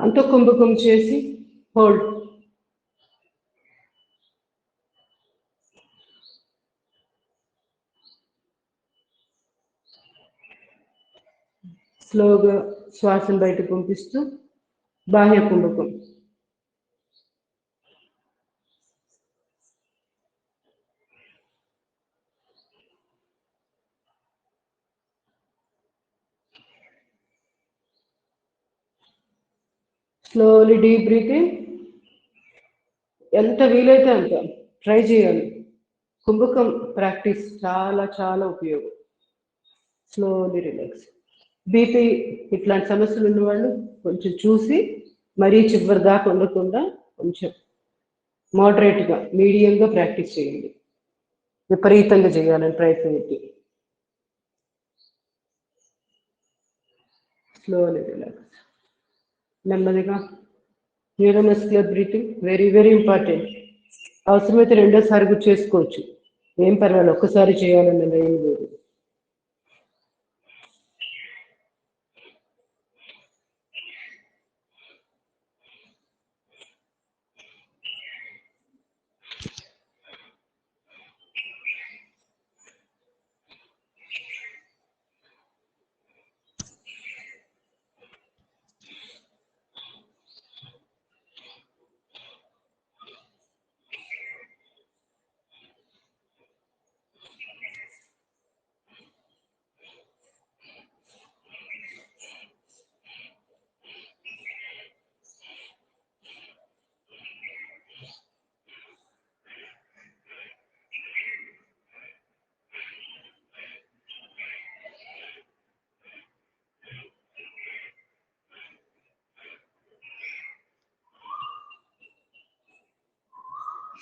అంత కుంభకం చేసి హోల్డ్. స్లోగా శ్వాసను బయటకు పంపిస్తూ బాహ్య కుంభకం. Slowly deep breathing. ఎంత వీలైతే అంత ట్రై చేయాలి. కుంభకం ప్రాక్టీస్ చాలా చాలా ఉపయోగం. Slowly relax. బీపీ ఇట్లాంటి సమస్యలు ఉన్నవాళ్ళు కొంచెం చూసి మరీ చివరి దాకా ఉండకుండా కొంచెం మోడరేట్గా మీడియంగా ప్రాక్టీస్ చేయండి. విపరీతంగా చేయాలని ప్రయత్నం ఏంటి. Slowly relax. నెమ్మదిగా neuromuscular breathing very very important. అవసరమైతే రెండోసారి కూడా చేసుకోవచ్చు, ఏం పర్వాలేదు, ఒక్కసారి చేయాలని ఏం లేదు.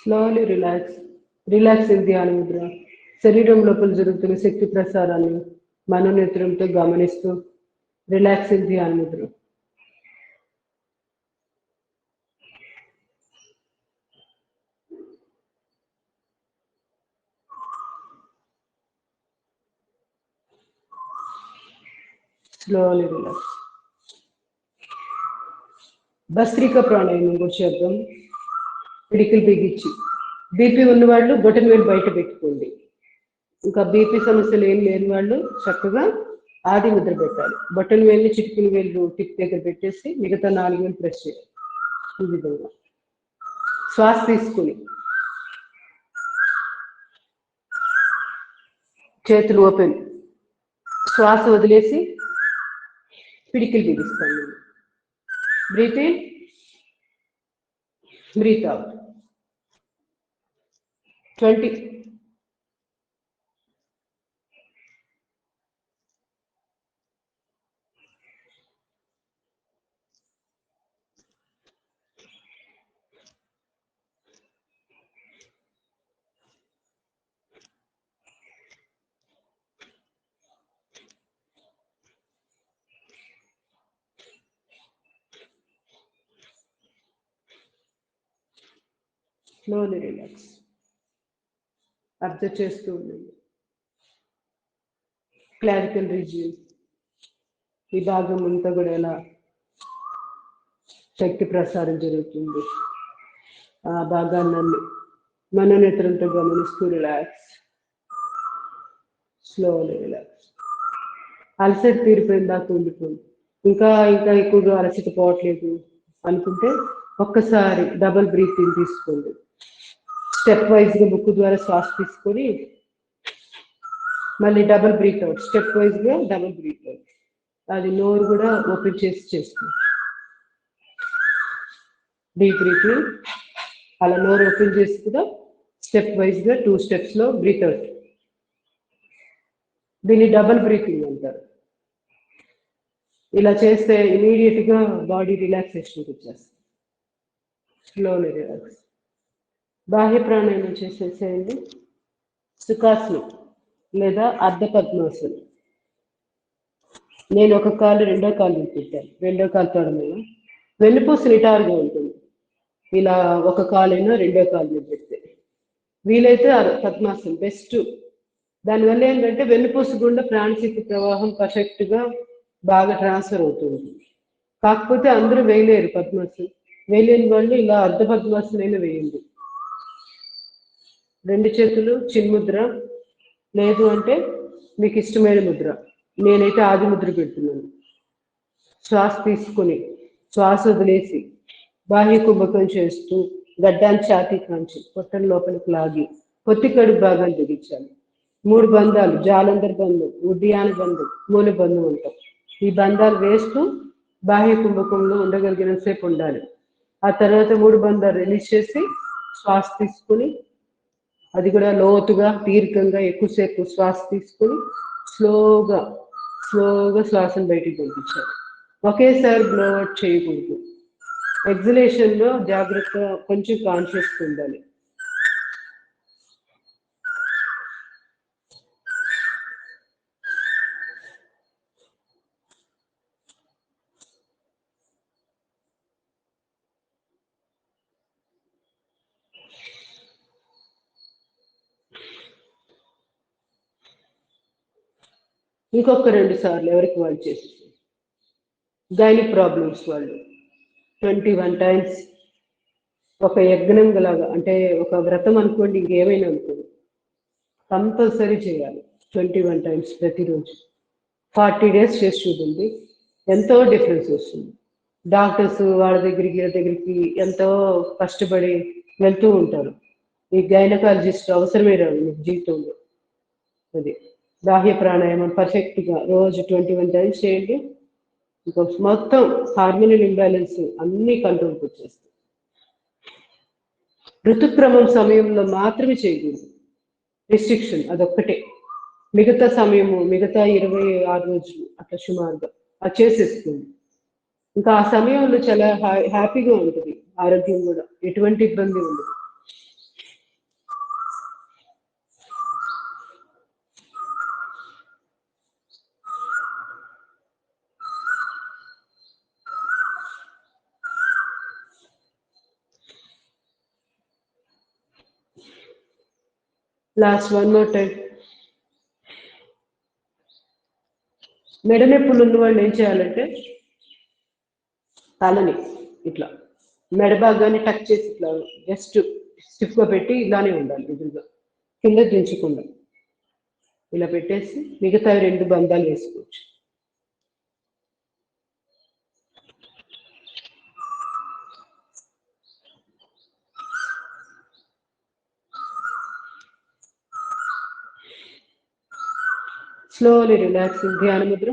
Slowly relax. రిలాక్స్ ఇన్ ధ్యాన ముద్ర. శరీరం లోపల జరుగుతున్న శక్తి ప్రసారాన్ని మనోనేత్రంతో గమనిస్తూ రిలాక్స్ ఇన్ ధ్యాన ముద్ర. Slowly relax. భస్త్రిక ప్రాణాయామం కూడా చేద్దాం. పిడికిలు బిగించి. బీపీ ఉన్నవాళ్ళు బొటన వేలు బయట పెట్టుకోండి. ఇంకా బీపీ సమస్యలు ఏం లేని వాళ్ళు చక్కగా ఆది ముద్ర పెట్టాలి. బొటన వేలు చిటికిన వేలు టిప్ దగ్గర పెట్టేసి మిగతా 4 వేలు ప్రెస్ చేయాలి. ఈ విధంగా శ్వాస తీసుకుని చేతులు ఓపెన్, శ్వాస వదిలేసి పిడికిలు బిగిస్తాను. Breathe in, breathe out. 20. Slowly relax. Observe చేస్తూ ఉండండి. క్లారికల్ రీజియన్ ఈ భాగం అంతా కూడా ఎలా శక్తి ప్రసారం జరుగుతుంది, ఆ భాగాన్ని మనోనేత్రంతో గమనిస్తూ రిలాక్స్. Slowly relax. అలసట తీరిపోయిన దాకా ఉండిపోయింది. ఇంకా ఇంకా ఎక్కువగా అలసట పోవట్లేదు అనుకుంటే ఒక్కసారి డబల్ బ్రీతింగ్ తీసుకోండి. స్టెప్ వైజ్గా బుక్ ద్వారా శ్వాస తీసుకొని మళ్ళీ డబల్ బ్రీత్ అవుట్. స్టెప్ వైజ్గా డబల్ బ్రీత్ అవుట్. అది నోరు కూడా ఓపెన్ చేసి చేసుకోండి. డీప్ బ్రీతింగ్ అలా నోరు ఓపెన్ చేసి కూడా స్టెప్ వైజ్గా 2 స్టెప్స్లో బ్రీత్ అవుట్. దీన్ని డబల్ బ్రీతింగ్ అంటారు. ఇలా చేస్తే ఇమీడియట్గా బాడీ రిలాక్సేషన్కి వచ్చేస్తుంది. Slowly relax. బాహ్య ప్రాణాయామం చేసేసేయండి. సుఖాసనం లేదా అర్ధ పద్మాసనం. నేను ఒక కాలు రెండో కాలు పెట్టాను, రెండో కాలు తొడమైన వెన్నుపూస నిటారుగా ఉంటుంది. ఇలా ఒక కాలైనా రెండో కాలు మీద పెడితే వీలైతే పద్మాసనం బెస్ట్. దానివల్ల ఏంటంటే వెన్నుపూస గుండా ప్రాణశక్తి ప్రవాహం పర్ఫెక్ట్గా బాగా ట్రాన్స్ఫర్ అవుతుంది. కాకపోతే అందరూ వేయలేరు పద్మాసనం. వేయలేని వాళ్ళు ఇలా అర్ధ పద్మాసనైనా వేయండి. 2 చేతులు చిన్ముద్ర, లేదు అంటే మీకు ఇష్టమైన ముద్ర. నేనైతే ఆది ముద్ర పెడుతున్నాను. శ్వాస తీసుకుని శ్వాస వదిలేసి బాహ్య కుంభకం చేస్తూ గడ్డాన్ని ఛాతీ కాంచి పొట్టల లోపలికి లాగి పొత్తికడు భాగాన్ని బిగించాలి. 3 బంధాలు, జాలంధర్ బంధం, ఉడ్డియాన బంధం, మూల బంధం ఉంటాం. ఈ బంధాలు వేస్తూ బాహ్య కుంభకంలో ఉండగలిగినంతసేపు ఉండాలి. ఆ తర్వాత 3 బంధాలు రిలీజ్ చేసి శ్వాస తీసుకుని, అది కూడా లోతుగా దీర్ఘంగా ఎక్కువసేపు శ్వాస తీసుకుని స్లోగా శ్వాసను బయటికి పంపించాలి. ఒకేసారి బ్లో అవుట్ చేయకూడదు. ఎగ్జలేషన్ లో జాగ్రత్త, కొంచెం కాన్షియస్ ఉండాలి. ఇంకొక 2 సార్లు ఎవరికి వాళ్ళు చేసి గైనిక్ ప్రాబ్లమ్స్ వాళ్ళు 21 టైమ్స్ ఒక యజ్ఞం లాగా, అంటే ఒక వ్రతం అనుకోండి, ఇంకేమైనా అనుకోండి, కంపల్సరీ చేయాలి 21 టైమ్స్ ప్రతిరోజు. 40 డేస్ చేసి చూడండి, ఎంతో డిఫరెన్స్ వస్తుంది. డాక్టర్స్ వాళ్ళ దగ్గరికి ఎంతో కష్టపడి వెళ్తూ ఉంటారు. ఈ గైనకాలజిస్ట్ అవసరమే రాదు మీకు జీవితంలో. అది బాహ్య ప్రాణాయామం పర్ఫెక్ట్గా రోజు 21 టైమ్స్ చేయండి. మొత్తం హార్మోనల్ ఇంబ్యాలెన్స్ అన్ని కంట్రోల్కి వచ్చేస్తాయి. ఋతుక్రమం సమయంలో మాత్రమే చేయకూడదు, రిస్ట్రిక్షన్ అదొక్కటే. మిగతా సమయము, మిగతా 26 రోజులు అట్లా సుమారుగా అది చేసేస్తుంది. ఇంకా ఆ సమయంలో చాలా హ్యాపీగా ఉంటుంది, ఆరోగ్యం కూడా ఎటువంటి ఇబ్బంది ఉండదు. Last 1 more time. మెడ నొప్పులు ఉన్న వాళ్ళు ఏం చేయాలంటే తలని ఇట్లా మెడ భాగాన్ని టచ్ చేసి ఇట్లా జస్ట్ స్టిఫ్గా పెట్టి ఇలానే ఉండాలి, ఎదురుగా కింద దించకుండా ఇలా పెట్టేసి మిగతా 2 బంధాలు వేసుకోవచ్చు. స్లోలీ రిలాక్సింగ్ ధ్యాన ముద్ర.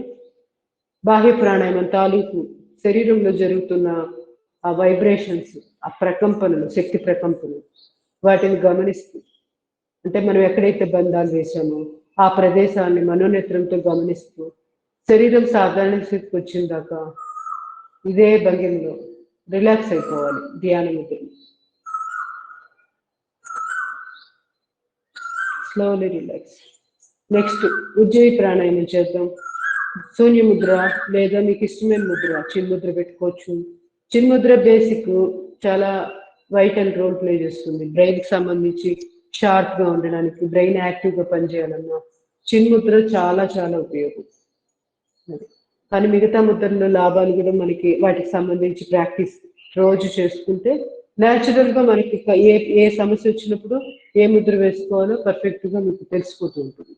బాహ్య ప్రాణాయామం తాలూకు శరీరంలో జరుగుతున్న ఆ వైబ్రేషన్స్, ఆ ప్రకంపనలు, శక్తి ప్రకంపనలు, వాటిని గమనిస్తూ, అంటే మనం ఎక్కడైతే బంధాలు వేసామో ఆ ప్రదేశాన్ని మనోనేత్రంతో గమనిస్తూ శరీరం సాధారణ స్థితికి వచ్చిన దాకా ఇదే భంగిమలో రిలాక్స్ అయిపోవాలి ధ్యాన ముద్రలు. Slowly relax. నెక్స్ట్ ఉజ్జయి ప్రాణాయామం చేద్దాం. శూన్య ముద్ర లేదా మీకు ఇష్టమైన ముద్ర, చిన్ముద్ర పెట్టుకోవచ్చు. చిన్ముద్ర బేసిక్ చాలా వైటల్ రోల్ ప్లే చేస్తుంది. బ్రెయిన్కి సంబంధించి షార్ప్గా ఉండడానికి, బ్రెయిన్ యాక్టివ్గా పనిచేయాలన్నా చిన్ముద్ర చాలా చాలా ఉపయోగం. కానీ మిగతా ముద్రలో లాభాలు కూడా మనకి వాటికి సంబంధించి ప్రాక్టీస్ రోజు చేసుకుంటే న్యాచురల్గా మనకి ఏ సమస్య వచ్చినప్పుడు ఏ ముద్ర వేసుకోవాలో పర్ఫెక్ట్గా మీకు తెలిసిపోతూ ఉంటుంది.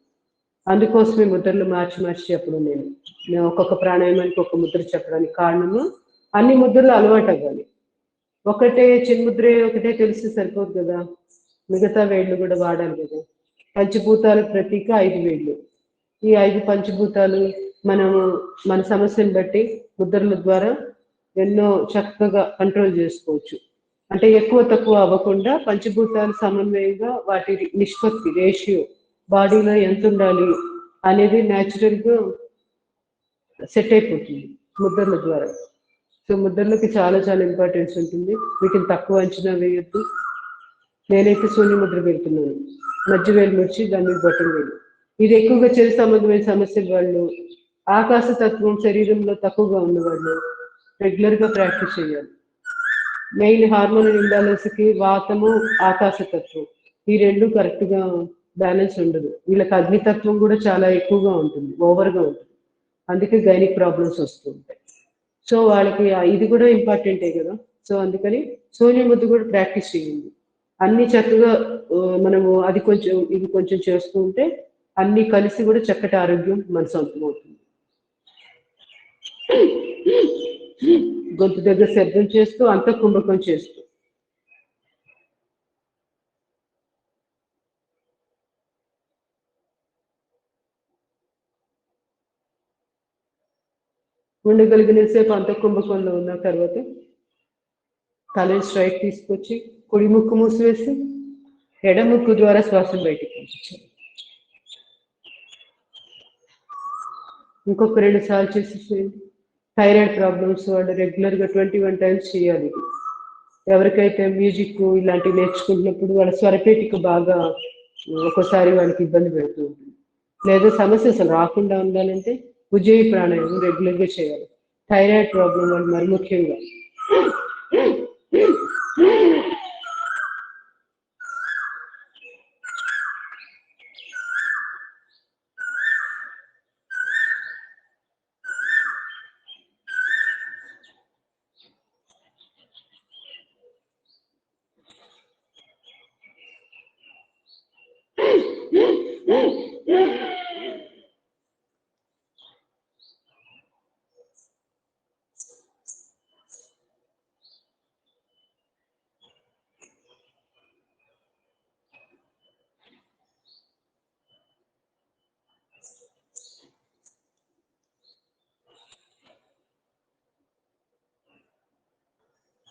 అందుకోసమే ముద్రలు మార్చి చెప్పడం. నేను ఒక్కొక్క ప్రాణాయామానికి ఒక ముద్ర చెప్పడానికి కారణము, అన్ని ముద్రలు అలవాటు అవ్వాలి. ఒకటే చిన్ముద్రే ఒకటే తెలిసి సరిపోదు కదా, మిగతా వేళ్ళు కూడా వాడాలి కదా. పంచభూతాల ప్రతీక 5 వేళ్ళు. ఈ 5 పంచభూతాలు మనము మన సమస్యను బట్టి ముద్రల ద్వారా ఎన్నో చక్కగా కంట్రోల్ చేసుకోవచ్చు. అంటే ఎక్కువ తక్కువ అవ్వకుండా పంచభూతాలు సమన్వయంగా వాటి నిష్పత్తి, రేషియో బాడీలో ఎంత ఉండాలి అనేది న్యాచురల్గా సెట్ అయిపోతుంది ముద్రల ద్వారా. సో ముద్రలకి చాలా చాలా ఇంపార్టెన్స్ ఉంటుంది. వీటిని తక్కువ అంచనా వేయొద్దు. నేనైతే శూన్య ముద్ర పెడుతున్నాను, మధ్య వేలు ముడిచి దాని మీద బొట్టం వేలు. ఇది ఎక్కువగా చెవి సంబంధమైన సమస్యల వాళ్ళు, ఆకాశతత్వం శరీరంలో తక్కువగా ఉన్నవాళ్ళు రెగ్యులర్గా ప్రాక్టీస్ చేయాలి. మెయిన్ హార్మోనల్ ఇంబ్యాలెన్స్కి వాతము, ఆకాశతత్వం ఈ 2 కరెక్ట్గా బ్యాలెన్స్ ఉండదు. వీళ్ళకి అగ్నితత్వం కూడా చాలా ఎక్కువగా ఉంటుంది, ఓవర్గా ఉంటుంది. అందుకే గైనిక్ ప్రాబ్లమ్స్ వస్తూ ఉంటాయి. సో వాళ్ళకి ఇది కూడా ఇంపార్టెంటే కదా. సో అందుకని సూర్య ముద్ర కూడా ప్రాక్టీస్ చేయండి. అన్ని చక్కగా మనము అది కొంచెం ఇది కొంచెం చేస్తూ ఉంటే అన్ని కలిసి కూడా చక్కటి ఆరోగ్యం మన సొంతం అవుతుంది. గొంతు దగ్గర శబ్దం చేస్తూ అంత కుంభకం చేస్తూ ఉండగలిగిన సేపు అంత కుంభకంలో ఉన్న తర్వాత తలని స్ట్రైట్ తీసుకొచ్చి కుడి ముక్కు మూసివేసి ఎడ ముక్కు ద్వారా శ్వాసను బయటికి పంపించాలి. ఇంకొక 2 సార్లు చేసి చేయండి. థైరాయిడ్ ప్రాబ్లమ్స్ వాళ్ళు రెగ్యులర్గా 21 times చేయాలి. ఎవరికైతే మ్యూజిక్ ఇలాంటివి నేర్చుకుంటున్నప్పుడు వాళ్ళ స్వరపేటిక బాగా ఒక్కోసారి వాళ్ళకి ఇబ్బంది పెడుతూ ఉంటుంది. లేదా సమస్య అసలు రాకుండా ఉండాలంటే ఉజ్జయి ప్రాణాయామం రెగ్యులర్గా చేయాలి. థైరాయిడ్ ప్రాబ్లం వాళ్ళు మరి ముఖ్యంగా.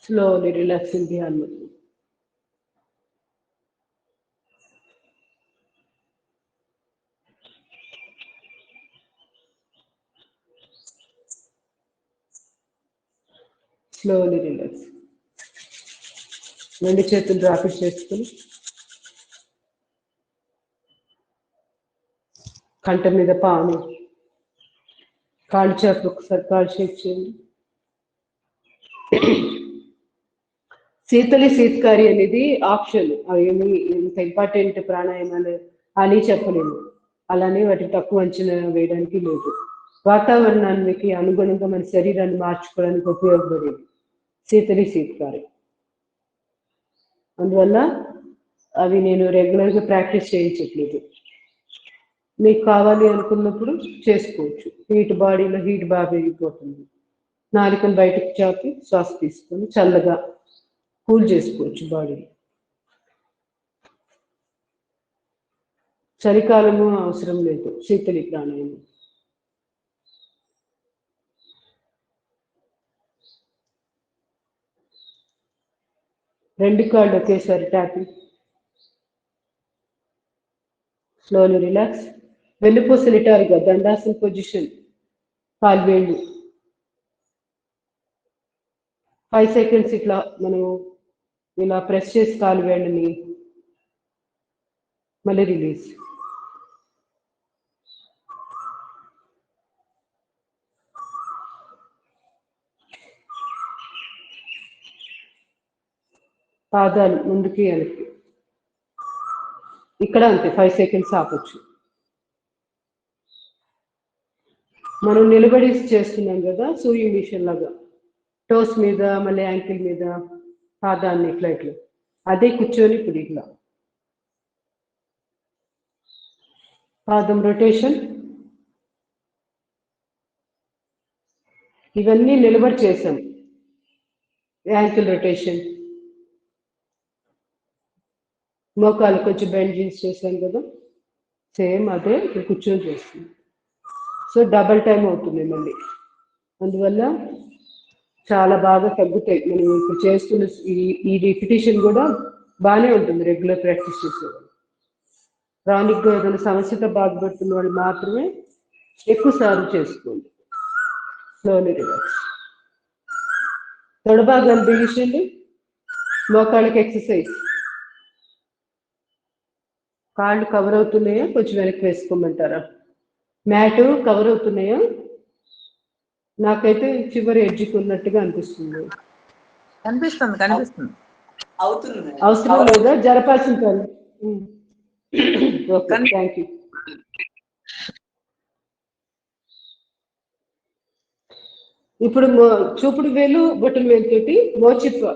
Slowly relaxing the hand muscle. Slowly relax. రెండు చేతులు డ్రాప్ చేసుకుని కంట మీద పాము కాళ్ళు చేప ఒకసారి కాళ్ళు షేక్ చేయండి. శీతలి శీతకారి అనేది ఆప్షన్. అవి ఇంత ఇంపార్టెంట్ ప్రాణాయామాలు అని చెప్పలేము. అలానే వాటికి తక్కువ అంచనా వేయడానికి లేదు. వాతావరణానికి అనుగుణంగా మన శరీరాన్ని మార్చుకోవడానికి ఉపయోగపడేది శీతలి శీతకారి. అందువల్ల అవి నేను రెగ్యులర్గా ప్రాక్టీస్ చేయించట్లేదు. మీకు కావాలి అనుకున్నప్పుడు చేసుకోవచ్చు. హీట్ బాడీలో హీట్ బాగా పెరిగిపోతుంది. నాలుకను బయటకు చాపి శ్వాస తీసుకొని చల్లగా కూల్ చేసుకోవచ్చు బాడీని. చలికాలము అవసరం లేదు శీతలి ప్రాణాయామం. రెండు కాళ్ళు ఒకేసారి ట్యాపింగ్. Slowly relax. వెన్నుపూసలు ఇటారుగా దండాసన పొజిషన్. కాలు వేళ్ళు 5 seconds ఇట్లా మనం ఇలా ప్రెస్ చేసి కాలు వేళ్ళని మళ్ళీ రిలీజ్. పాదాలు ముందుకి వెనక్కి. ఇక్కడ అంతే 5 seconds ఆపొచ్చు. మనం నిలబడి చేస్తున్నాం కదా సూర్య మిషన్ లాగా. టోస్ మీద మళ్ళీ యాంకిల్ మీద పాదాన్ని ఇట్లా ఇట్లా. అదే కూర్చొని ఇప్పుడు ఇట్లా పాదం రొటేషన్. ఇవన్నీ నిలబడి చేసాం. Ankle rotation. మోకాలు కొంచెం బెండ్ జీన్స్ చేసాం కదా, సేమ్ అదే ఇప్పుడు కూర్చొని చేస్తుంది. సో డబల్ టైం అవుతుంది మళ్ళీ. అందువల్ల చాలా బాగా తగ్గుతాయి. మనం ఇప్పుడు చేస్తున్న ఈ రిపిటేషన్ కూడా బాగానే ఉంటుంది రెగ్యులర్ ప్రాక్టీస్ చేసేవాళ్ళు. క్రానిక్గా ఏదైనా సమస్యతో బాధపడుతున్న వాళ్ళు మాత్రమే ఎక్కువ సార్లు చేసుకోండి. Slowly relax. తొడబాగాన్ని బిగించండి. మోకాళ్ళకి ఎక్సర్సైజ్. కాళ్ళు కవర్ అవుతున్నాయా కొంచెం వెనక్కి వేసుకోమంటారా? మ్యాట్ కవర్ అవుతున్నాయా? నాకైతే చివరి ఎడ్జ్కి ఉన్నట్టుగా అనిపిస్తుంది. కనిపిస్తుంది. అవసరం లేదా? జరపాల్సిన పని. Okay, thank you. ఇప్పుడు చూపుడు వేలు బొట్టన వేలు తోటి మోచిప్ప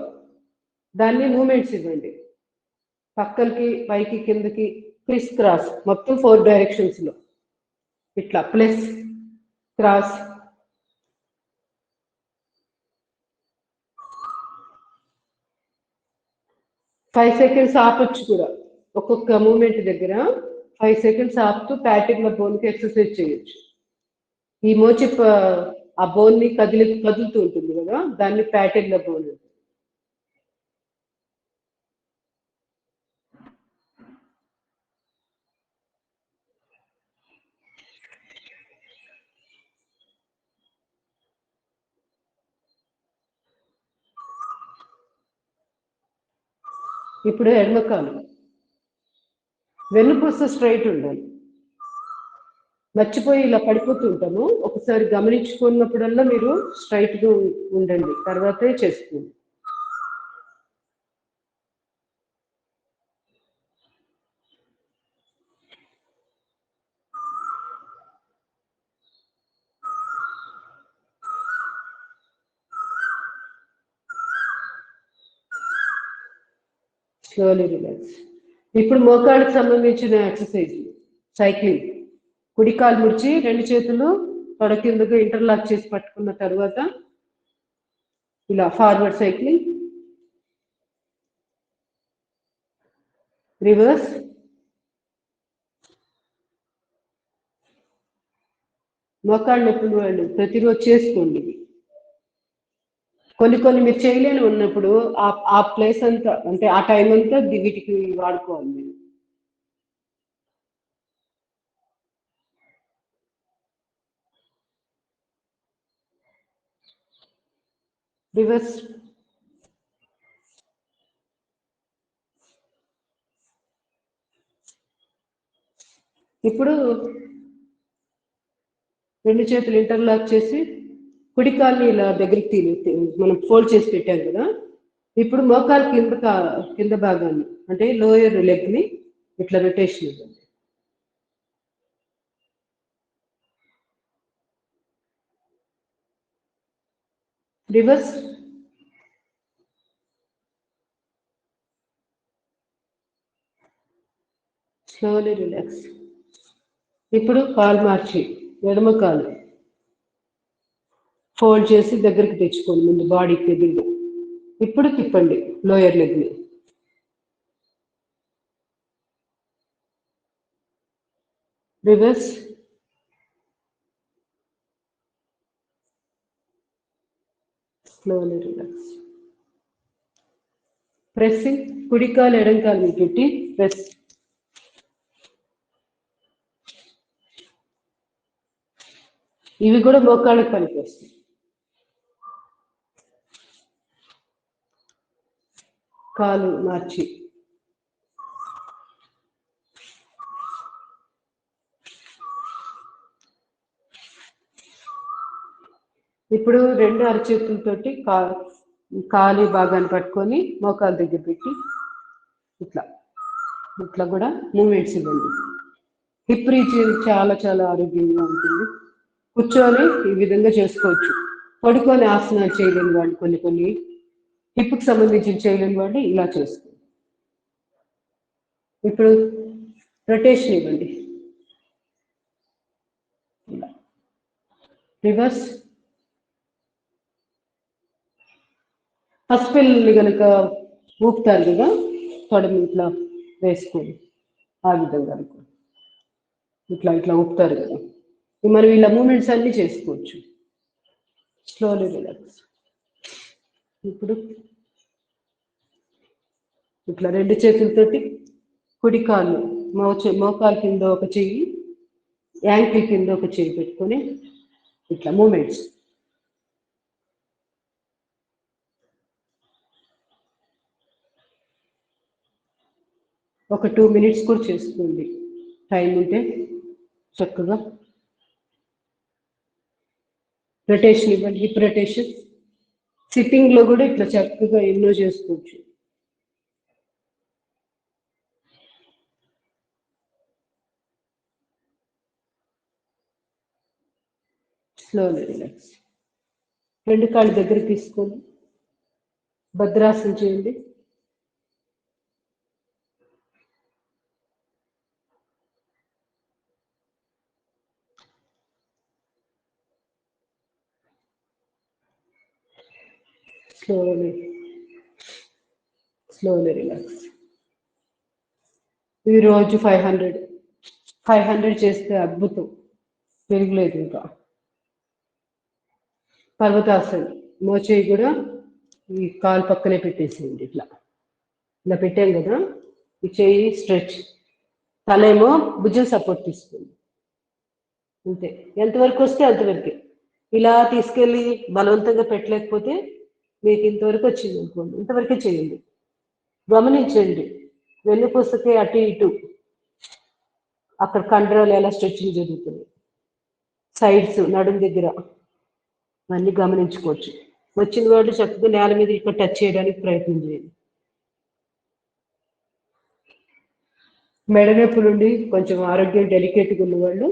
దాన్ని మూమెంట్స్ ఇవ్వండి. పక్కలకి పైకి కిందకి క్రిస్ క్రాస్ మొత్తం 4 డైరెక్షన్స్ లో ఇట్లా ప్లస్ క్రాస్. ఫైవ్ సెకండ్స్ ఆపొచ్చు కూడా. ఒక్కొక్క మూమెంట్ దగ్గర 5 సెకండ్స్ ఆపుతూ ప్యాటిక్ బోన్కి ఎక్సర్సైజ్ చేయొచ్చు. ఈ మోచిప్ ఆ బోన్ ని కదులుతూ ఉంటుంది కదా, దాన్ని ప్యాటిక్ బోన్. ఇప్పుడు ఎడమకాలు వెన్నుపూస స్ట్రైట్ ఉండాలి. మర్చిపోయి ఇలా పడిపోతూ ఉంటాము, ఒకసారి గమనించుకున్నప్పుడల్లా మీరు స్ట్రైట్ గా ఉండండి, తర్వాతే చేసుకోండి. Slowly relax. ఇప్పుడు మోకాళ్ళకి సంబంధించిన ఎక్సర్సైజ్ సైక్లింగ్. కుడి కాలు ముడిచి 2 చేతులు తొడ కిందకు ఇంటర్లాక్ చేసి పట్టుకున్న తర్వాత ఇలా ఫార్వర్డ్ సైక్లింగ్, రివర్స్, మోకాళ్ళు నొప్పులు వాళ్ళు ప్రతిరోజు చేసుకోండి. కొన్ని మీరు చేయలేని ఉన్నప్పుడు ఆ ప్లేస్ అంతా, అంటే ఆ టైం అంతా వీటికి వాడుకోవాలి మీరు. రివర్స్, ఇప్పుడు 2 చేతులు ఇంటర్లాక్ చేసి కుడి కాల్ని ఇలా దగ్గరికి మనం ఫోల్డ్ చేసి పెట్టాం కదా, ఇప్పుడు మోకాలు కింద భాగాన్ని అంటే లోయర్ లెగ్ ని ఇట్లా రొటేషన్ ఇవ్వండి. Reverse, slowly relax. ఇప్పుడు కాలు మార్చి ఎడమ కాలు ఫోల్డ్ చేసి దగ్గరికి తెచ్చుకోండి, ముందు బాడీకి ఎదురుగా. ఇప్పుడు తిప్పండి లోయర్ లెగ్ ని. Reverse, slowly relax. ప్రెస్సింగ్, కుడి కాలు ఎడం కాలు పెట్టి ప్రెస్. ఇవి కూడా మోకాళ్ళకి పనికొస్తాయి. కాలు మార్చి ఇప్పుడు 2 అరచేతులతోటి కాలి భాగాన్ని పట్టుకొని మోకాలు దగ్గర పెట్టి ఇట్లా ఇట్లా కూడా మూమెంట్స్ ఇవ్వండి. హిప్ రీచ్ చాలా చాలా ఆరోగ్యంగా ఉంటుంది. కూర్చొని ఈ విధంగా చేసుకోవచ్చు. పడుకొని ఆసనాలు చేయలేని వాళ్ళు, కొన్ని హిప్కి సంబంధించిన చేయలేని వాళ్ళు ఇలా చేసుకోండి. ఇప్పుడు రొటేషన్ ఇవ్వండి. రివర్స్, పసిపిల్లల్ని కనుక ఊపుతారు కదా, తొడని ఇట్లా వేసుకోండి, ఆ విధంగా అనుకో, ఇట్లా ఊపుతారు కదా, మనం ఇలా మూమెంట్స్ అన్ని చేసుకోవచ్చు. Slowly relax. ఇప్పుడు ఇట్లా 2 చేతులతోటి కుడి కాలు మోకాలు కింద ఒక చెయ్యి, యాంకిల్ కింద ఒక చెయ్యి పెట్టుకొని ఇట్లా మూమెంట్స్. ఒక 2 మినిట్స్ కూడా చేసుకోండి, టైం ఉంటే చక్కగా. రొటేషన్ ఇవ్వండి, హిప్ రొటేషన్. సిట్టింగ్ లో కూడా ఇట్లా చక్కగా ఎన్నో చేసుకోవచ్చు. Slowly relax. రెండు కాళ్ళు దగ్గర తీసుకొని భద్రాసనం చేయండి. Slowly relax. ఈరోజు 500 చేస్తే అద్భుతం, పెరగలేదు ఇంకా. పర్వతాసనం, మోచేయి కూడా ఈ కాలు పక్కనే పెట్టేసేయండి. ఇట్లా ఇలా పెట్టాం కదా, ఈ చేయి స్ట్రెచ్, తలేమో భుజం సపోర్ట్ తీసుకోండి. అంతే, ఎంతవరకు వస్తే అంతవరకే. ఇలా తీసుకెళ్ళి బలవంతంగా పెట్టలేకపోతే మీకు ఇంతవరకు వచ్చింది అనుకోండి, ఇంతవరకే చేయండి. గమనించండి, వెన్నుపూసకి అటు ఇటు అక్కడ కండరాలు ఎలా స్ట్రెచ్చింగ్ జరుగుతుంది, సైడ్స్ నడుము దగ్గర అన్నీ గమనించుకోవచ్చు. వచ్చిన వాళ్ళు చక్కగా నేల మీద ఇక్కడ టచ్ చేయడానికి ప్రయత్నం చేయండి. మెడ నొప్పి నుండి కొంచెం ఆరోగ్యం డెలికేట్గా ఉన్న వాళ్ళు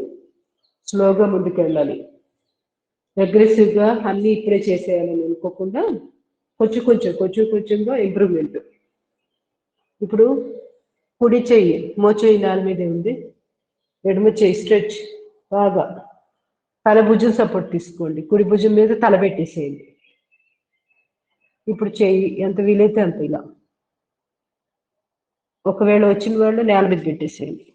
స్లోగా ముందుకు వెళ్ళాలి. అగ్రెసివ్గా అన్నీ ఇప్పుడే చేసేయాలని అనుకోకుండా కొంచెంగా ఇంప్రూవ్మెంట్. ఇప్పుడు కుడి చెయ్యి మోచేయి నేల మీదే ఉంది, ఎడమ చెయ్యి స్ట్రెచ్ బాగా, తల భుజం సపోర్ట్ తీసుకోండి, కుడి భుజం మీద తల పెట్టేసేయండి. ఇప్పుడు చెయ్యి ఎంత వీలైతే అంత ఇలా, ఒకవేళ వచ్చిన వాళ్ళు నేల మీద పెట్టేసేయండి.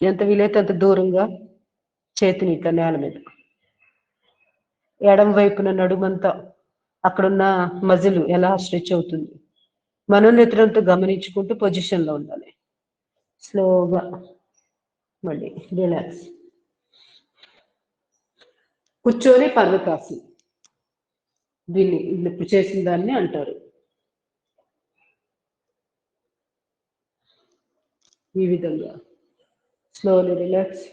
ఎంత వీలైతే అంత దూరంగా చేతిని ఇట్లా నేల మీద. ఎడం వైపున నడుమంతా అక్కడున్న మజిల్ ఎలా స్ట్రెచ్ అవుతుంది మనోనేత్రంతో గమనించుకుంటూ పొజిషన్లో ఉండాలి. స్లోగా మళ్ళీ రిలాక్స్. కూర్చొని పర్వతాసనం, దీన్ని ఇప్పుడు చేసిన దాన్ని అంటారు. ఈ విధంగా స్లోలీ రిలాక్స్.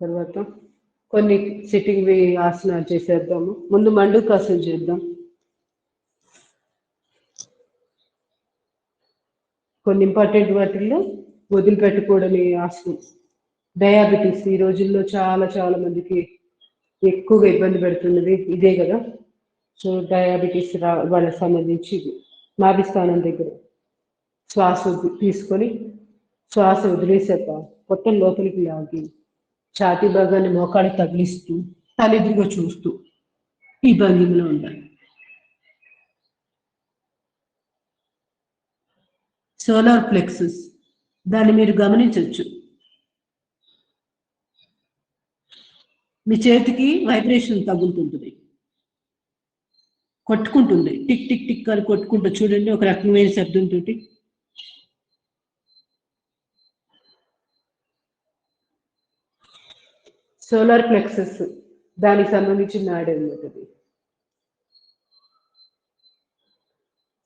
తర్వాత కొన్ని సిట్టింగ్ ఆసనాలు చేసేద్దాము. ముందు మండూకాసనం చేద్దాం. కొన్ని ఇంపార్టెంట్ వాటిల్లో వదిలిపెట్టకూడని ఆసనం. డయాబెటీస్ ఈ రోజుల్లో చాలా మందికి ఎక్కువగా ఇబ్బంది పెడుతున్నది ఇదే కదా. సో డయాబెటీస్ వాళ్ళకి సంబంధించి నాభి స్థానం దగ్గర శ్వాస తీసుకొని శ్వాస వదిలేసాక పొట్టం లోపలికి లాగి ఛాతీ భాగాన్ని మోకాళ్ళకి తగిలిస్తూ తలెదురుగా చూస్తూ ఈ భంగిమలో ఉండాలి. సోలార్ ప్లెక్సస్, దాన్ని మీరు గమనించవచ్చు. మీ చేతికి వైబ్రేషన్ తగులుతుంటుంది, కొట్టుకుంటుంది, టిక్ టిక్ టిక్ అని కొట్టుకుంటూ చూడండి, ఒక రకమైన శబ్దంతో. సోలార్ ప్లెక్సస్ దానికి సంబంధించిన నాడే ఉంటుంది.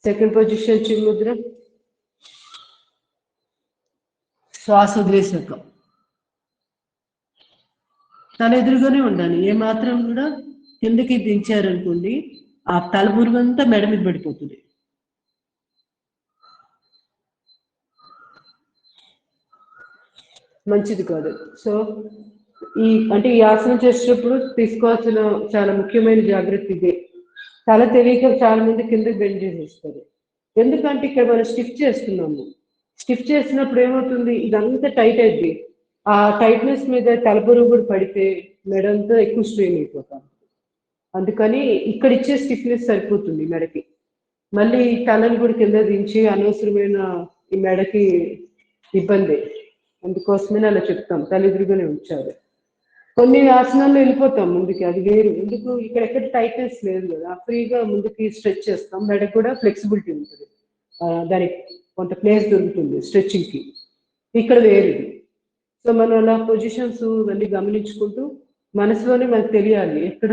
సెకండ్ పొజిషన్ చిన్ముద్ర, శ్వాస వదిలేసాక తల ఎదురుగానే ఉండాలి. ఏ మాత్రం కూడా కిందకి దించారనుకోండి ఆ తల బురువంతా మెడ మీద పడిపోతుంది. మంచిది కాదు. సో ఈ ఆసనం చేసేటప్పుడు తీసుకోవాల్సిన చాలా ముఖ్యమైన జాగ్రత్త ఇదే. తల తెలియక చాలా మంది కిందకి బెండ్ చేసేస్తారు. ఎందుకంటే ఇక్కడ మనం స్టిఫ్ చేస్తున్నాము. స్టిఫ్ చేసినప్పుడు ఏమవుతుంది, ఇదంతా టైట్ అయింది. ఆ టైట్నెస్ మీద తల బరువు కూడా పడితే మెడంతా ఎక్కువ స్ట్రెయిన్ అయిపోతాం. అందుకని ఇక్కడ ఇచ్చే స్టిఫ్నెస్ సరిపోతుంది మెడకి. మళ్ళీ తలని కూడా కింద దించి అనవసరమైన ఈ మెడకి ఇబ్బంది. అందుకోసమే అలా చెప్తాం, తలెదురుగానే ఉంచాలి. కొన్ని ఆసనాల్లో వెళ్ళిపోతాం ముందుకి, అది వేరు. ఎందుకు, ఇక్కడ ఎక్కడ టైట్నెస్ లేదు కదా, ఫ్రీగా ముందుకి స్ట్రెచ్ చేస్తాం. మెడకు కూడా ఫ్లెక్సిబిలిటీ ఉంటుంది, దానికి కొంత ప్లేస్ దొరుకుతుంది స్ట్రెచ్చింగ్కి. ఇక్కడ వేరు. సో మనం అలా పొజిషన్స్ ఇవన్నీ గమనించుకుంటూ మనసులోనే మనకు తెలియాలి ఎక్కడ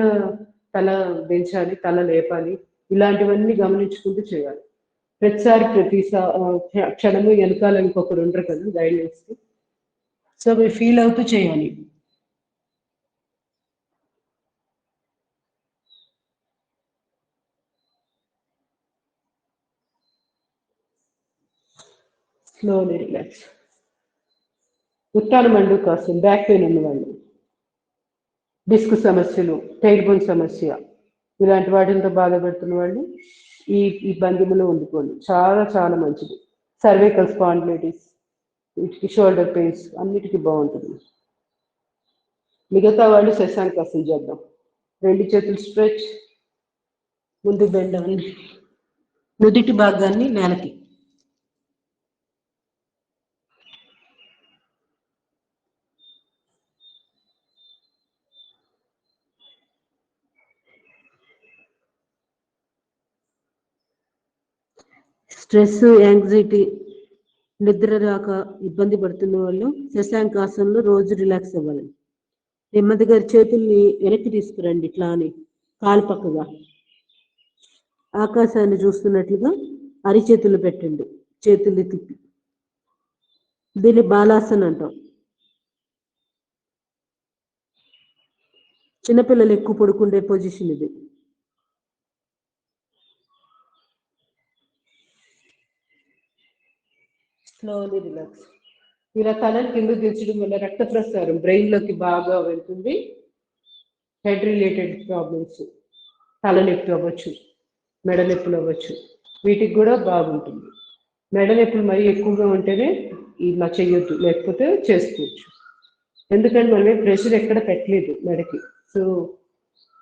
తల దించాలి, తల లేపాలి, ఇలాంటివన్నీ గమనించుకుంటూ చేయాలి. ప్రతిసారి క్షణము వెనకాల ఇంకొకరు ఉండరు కదా గైడెన్స్కి. సో మీరు ఫీల్ అవుతూ చేయాలి. Slowly relax. ఉత్తాన మండూకాసనం, బ్యాక్ పెయిన్ ఉన్నవాళ్ళు డిస్క్ సమస్యలు, టైల్ బోన్ సమస్య, ఇలాంటి వాటితో బాధపడుతున్న వాళ్ళు ఈ ఈ భంగిమలో ఉండిపోండి. చాలా చాలా మంచిది. సర్వైకల్ స్పాండిలైటిస్, వీటికి షోల్డర్ పెయిన్స్ అన్నిటికీ బాగుంటుంది. మిగతా వాళ్ళు శశాంకాసనం చేద్దాం. 2 చేతులు స్ట్రెచ్, ముందు బెండ్ అవ్వండి, నుదిటి భాగాన్ని నేలకి. స్ట్రెస్, యాంగ్జైటీ, నిద్ర రాక ఇబ్బంది పడుతున్న వాళ్ళు శశాంకాసనంలో రోజు రిలాక్స్ అవ్వాలి. నెమ్మదిగా చేతుల్ని వెనక్కి తీసుకురండి, ఇట్లా అని కాలు పక్కగా ఆకాశాన్ని చూస్తున్నట్లుగా అరిచేతులు పెట్టండి, చేతుల్ని తిప్పి. దీన్ని బాలాసన్ అంటాం. చిన్నపిల్లలు ఎక్కువ పడుకుండే పొజిషన్ ఇది. Slowly relax. ఇలా తలని కింద దించడం వల్ల రక్త ప్రసారం బ్రెయిన్లోకి బాగా వెళ్తుంది. హెడ్ రిలేటెడ్ ప్రాబ్లమ్స్, తలనొప్పి అవ్వచ్చు, మెడ నొప్పులు అవ్వచ్చు, వీటికి కూడా బాగుంటుంది. మెడ నొప్పులు మరీ ఎక్కువగా ఉంటేనే ఇలా చేయొద్దు, లేకపోతే చేసుకోవచ్చు. ఎందుకంటే మనమే ప్రెషర్ ఎక్కడ పెట్టలేదు మెడకి, సో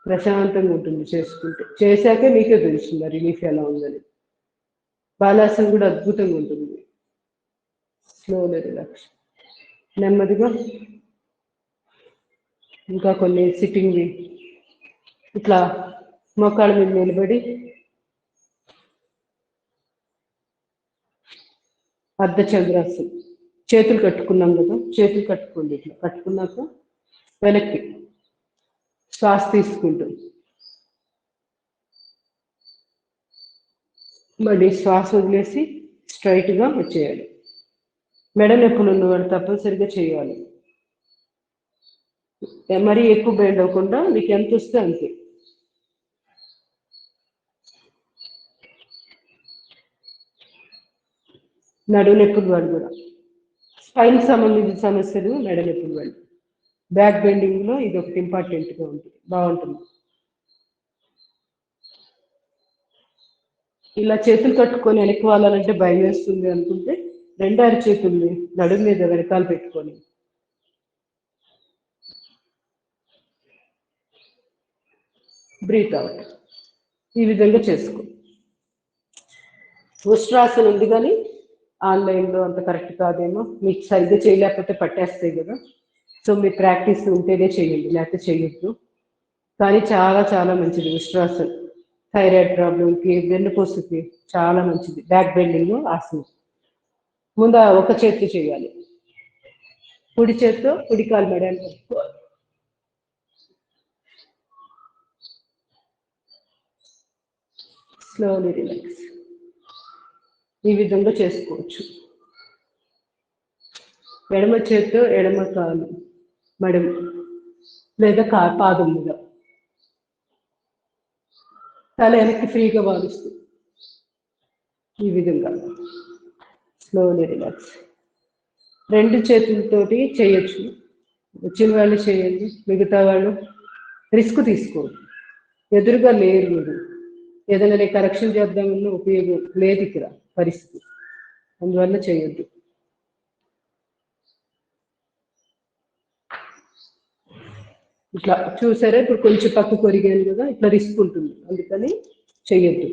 ప్రశాంతంగా ఉంటుంది చేసుకుంటే. చేశాకే మీకే తెలుస్తుంది రిలీఫ్ ఎలా ఉందని. బాలాసనం కూడా అద్భుతంగా ఉంటుంది. Slowly relax. నెమ్మదిగా ఇంకా కొన్ని సిట్టింగ్, ఇట్లా మోకాళ్ళ మీద నిలబడి అర్ధచంద్రాసనం. చేతులు కట్టుకున్నాం కదా, చేతులు కట్టుకోండి. ఇట్లా కట్టుకున్నాక వెనక్కి శ్వాస తీసుకుంటూ మళ్ళీ శ్వాస వదిలేసి స్ట్రైట్గా వచ్చేయాలి. మెడ నొప్పులు ఉన్నవాళ్ళు తప్పనిసరిగా చేయాలి. మరీ ఎక్కువ బెండ్ అవ్వకుండా మీకు ఎంత వస్తే అంతే. నడు నొప్పులు వాళ్ళు కూడా, స్పైన్ సంబంధించిన సమస్యలు, మెడ నొప్పులు వాళ్ళు, బ్యాక్ బెండింగ్ లో ఇది ఒకటి ఇంపార్టెంట్గా ఉంటుంది, బాగుంటుంది. ఇలా చేతులు కట్టుకొని వెనక్కి వాళ్ళంటే భయం వేస్తుంది అనుకుంటే 2 అరచేతుల్ని నడుము మీద వెనకాల పెట్టుకొని బ్రీత్ అవుట్. ఈ విధంగా చేసుకో. ఉష్ట్రాసనం ఉంది కానీ ఆన్లైన్లో అంత కరెక్ట్ కాదేమో, మీకు సరిగ్గా చేయలేకపోతే పట్టేస్తాయి కదా. సో మీ ప్రాక్టీస్ ఉంటేనే చేయండి, లేకపోతే చేయొద్దు. కానీ చాలా చాలా మంచిది ఉష్ట్రాసనం. థైరాయిడ్ ప్రాబ్లంకి, వెన్నుపూసకి చాలా మంచిది. బ్యాక్ బెండింగ్ ఆసనం. ముందు ఒక చేతితో చేయాలి, కుడి చేతితో కుడి కాలు మెడని పట్టుకోవాలి. Slowly relax. ఈ విధంగా చేసుకోవచ్చు. ఎడమ చేతితో ఎడమ కాలు మెడ లేదా పాదం మీద, తల వెనక్కి ఫ్రీగా వాలుస్తూ ఈ విధంగా స్లోలీ రిలాక్స్. 2 చేతులతోటి చేయొచ్చు. వచ్చిన వాళ్ళు చేయండి, మిగతా వాళ్ళు రిస్క్ తీసుకోండి. ఎదురుగా లేరు మీరు, ఏదైనా నేను కరెక్షన్ చేద్దామన్న ఉపయోగం లేదు ఇక్కడ పరిస్థితి, అందువల్ల చేయొద్దు. ఇట్లా చూసారా, ఇప్పుడు కొంచెం పక్క కొరిగాను కదా, ఇట్లా రిస్క్ ఉంటుంది, అందుకని చెయ్యొద్దు.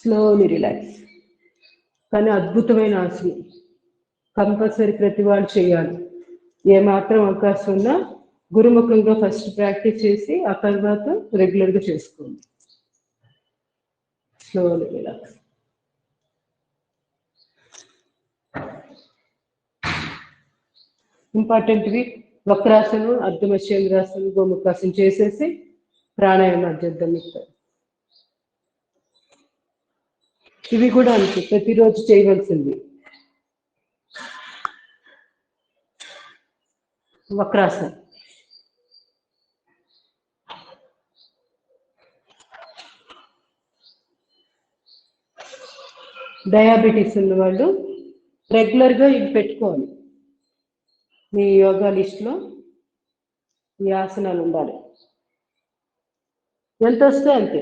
Slowly relax. కానీ అద్భుతమైన ఆసనం, కంపల్సరీ ప్రతి వాళ్ళు చేయాలి. ఏమాత్రం అవకాశం ఉన్నా గురుముఖంగా ఫస్ట్ ప్రాక్టీస్ చేసి ఆ తర్వాత రెగ్యులర్గా చేసుకోండి. Slowly relax. ఇంపార్టెంట్వి వక్రాసనం, అర్ధమత్స్యేంద్రాసనం, గోముఖాసనం చేసేసి ప్రాణాయామం చేద్దాం. ఇవి కూడా అంతే, ప్రతిరోజు చేయవలసింది. వక్రాసనం డయాబెటీస్ ఉన్న వాళ్ళు రెగ్యులర్గా ఇవి పెట్టుకోవాలి. మీ యోగా లిస్ట్లో ఈ ఆసనాలు ఉండాలి. ఎంత వస్తే అంతే.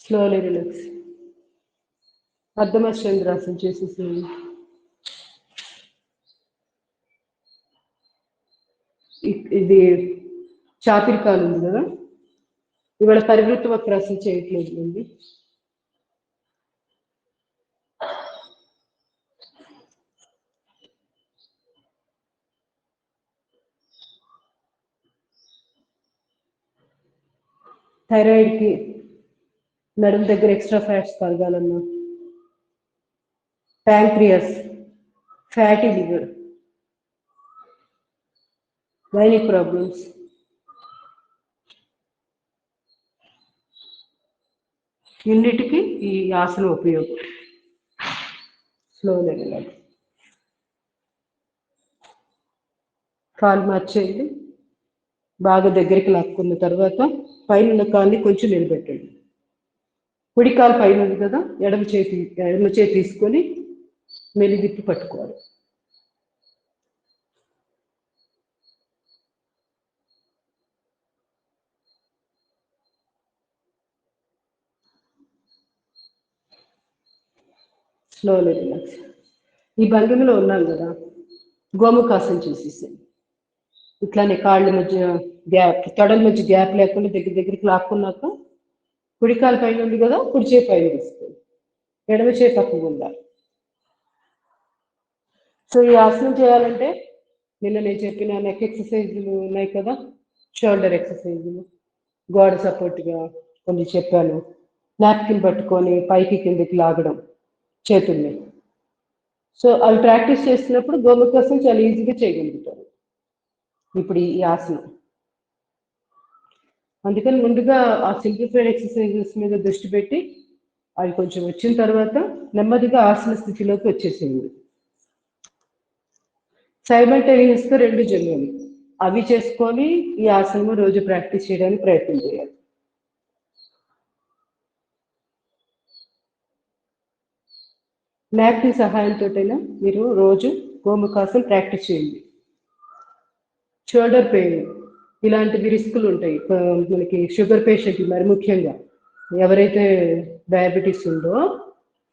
Slowly relax. అర్ధమశ్చంద్రాసనం చేసేసేయండి. ఇది చాపిరికాలు ఉంది కదా, ఇవాళ పరివృత్త వక్రాసనం చేయట్లేదు అండి. థైరాయిడ్కి నడుము దగ్గర ఎక్స్ట్రా ఫ్యాట్స్ కలగాలన్నా, pancreas, fatty liver, gynaec problems, ఇన్నిటికి ఈ ఆసనం ఉపయోగం. స్లోగా వెళ్ళాలి. కాలు మార్చేయండి. బాగా దగ్గరికి లాక్కున్న తర్వాత పైన ఉన్న కాల్ని కొంచెం నిలబెట్టండి. కుడి కాలు పైన ఉంది కదా, ఎడమ చేతి తీసుకొని మెలిదిప్పి పట్టుకోవాలి. Slowly relax. ఈ భంగిమలో ఉన్నాం కదా, గోముఖాసనం చేసేసాను. ఇట్లానే కాళ్ళ మధ్య గ్యాప్, తొడల మధ్య గ్యాప్ లేకుండా దగ్గరికి లాక్కున్నాక కుడి కాలు పైన ఉంది కదా, కుడి చేయి పైన తీసుకోండి, ఎడమ చేయి పక్కకు ఉండాలి. సో ఈ ఆసనం చేయాలంటే నిన్న నేను చెప్పిన నెక్ ఎక్సర్సైజులు ఉన్నాయి కదా, షోల్డర్ ఎక్సర్సైజులు, గోడ సపోర్ట్గా కొన్ని చెప్పాను. నాప్కిన్ పట్టుకొని పైకి కిందకి లాగడం చేతుల్ని. సో అవి ప్రాక్టీస్ చేసినప్పుడు గోముఖాసనం చాలా ఈజీగా చేయగలుగుతారు ఇప్పుడు ఈ ఆసనం. అందుకని ముందుగా ఆ సింప్లిఫైడ్ ఎక్సర్సైజెస్ మీద దృష్టి పెట్టి అవి కొంచెం వచ్చిన తర్వాత నెమ్మదిగా ఆసన స్థితిలోకి వచ్చేసేయండి. సైమల్టేనియస్గా రెండు జరగాలి. అవి చేసుకొని ఈ ఆసనం రోజు ప్రాక్టీస్ చేయడానికి ప్రయత్నం చేయాలి. నాప్కిన్ సహాయంతోటైనా మీరు రోజు గోముఖాసనం ప్రాక్టీస్ చేయండి. షోల్డర్ పెయిన్ ఇలాంటివి రిస్కులు ఉంటాయి మనకి. షుగర్ పేషెంట్ మరి ముఖ్యంగా ఎవరైతే డయాబెటీస్ ఉందో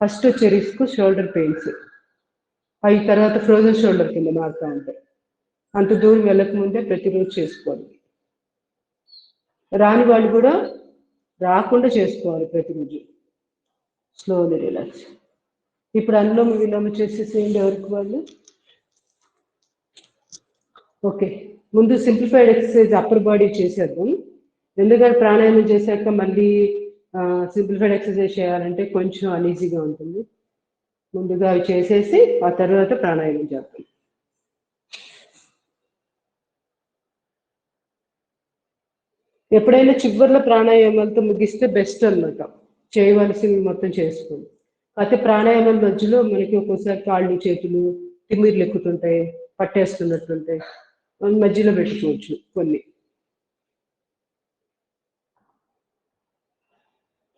ఫస్ట్ వచ్చే రిస్క్ షోల్డర్ పెయిన్స్. అవి తర్వాత ఫ్రోజన్ షోల్డర్ కింద మారుతూ ఉంటాయి. అంత దూరం వెళ్ళకముందే ప్రతిరోజు చేసుకోవాలి. రాని వాళ్ళు కూడా రాకుండా చేసుకోవాలి ప్రతిరోజు. Slowly relax. ఇప్పుడు అనులోమ విలోమ చేసేసేయండి ఎవరికి వాళ్ళు. ఓకే, ముందు సింప్లిఫైడ్ ఎక్సర్సైజ్ అప్పర్ బాడీ చేసేద్దాం. ఎందుకంటే ప్రాణాయామం చేశాక మళ్ళీ సింప్లిఫైడ్ ఎక్సర్సైజ్ చేయాలంటే కొంచెం అన్ఈజీగా ఉంటుంది. ముందుగా అవి చేసేసి ఆ తర్వాత ప్రాణాయామం చేద్దాం. ఎప్పుడైనా చివరిలో ప్రాణాయామాలతో ముగిస్తే బెస్ట్ అన్నమాట. చేయవలసింది మొత్తం చేసుకోండి. అయితే ప్రాణాయామం మధ్యలో మనకి ఒక్కోసారి కాళ్ళు చేతులు తిమ్మిర్లు ఎక్కుతుంటాయి, పట్టేస్తున్నట్టుంటాయి, మధ్యలో పెట్టుకోవచ్చు కొన్ని.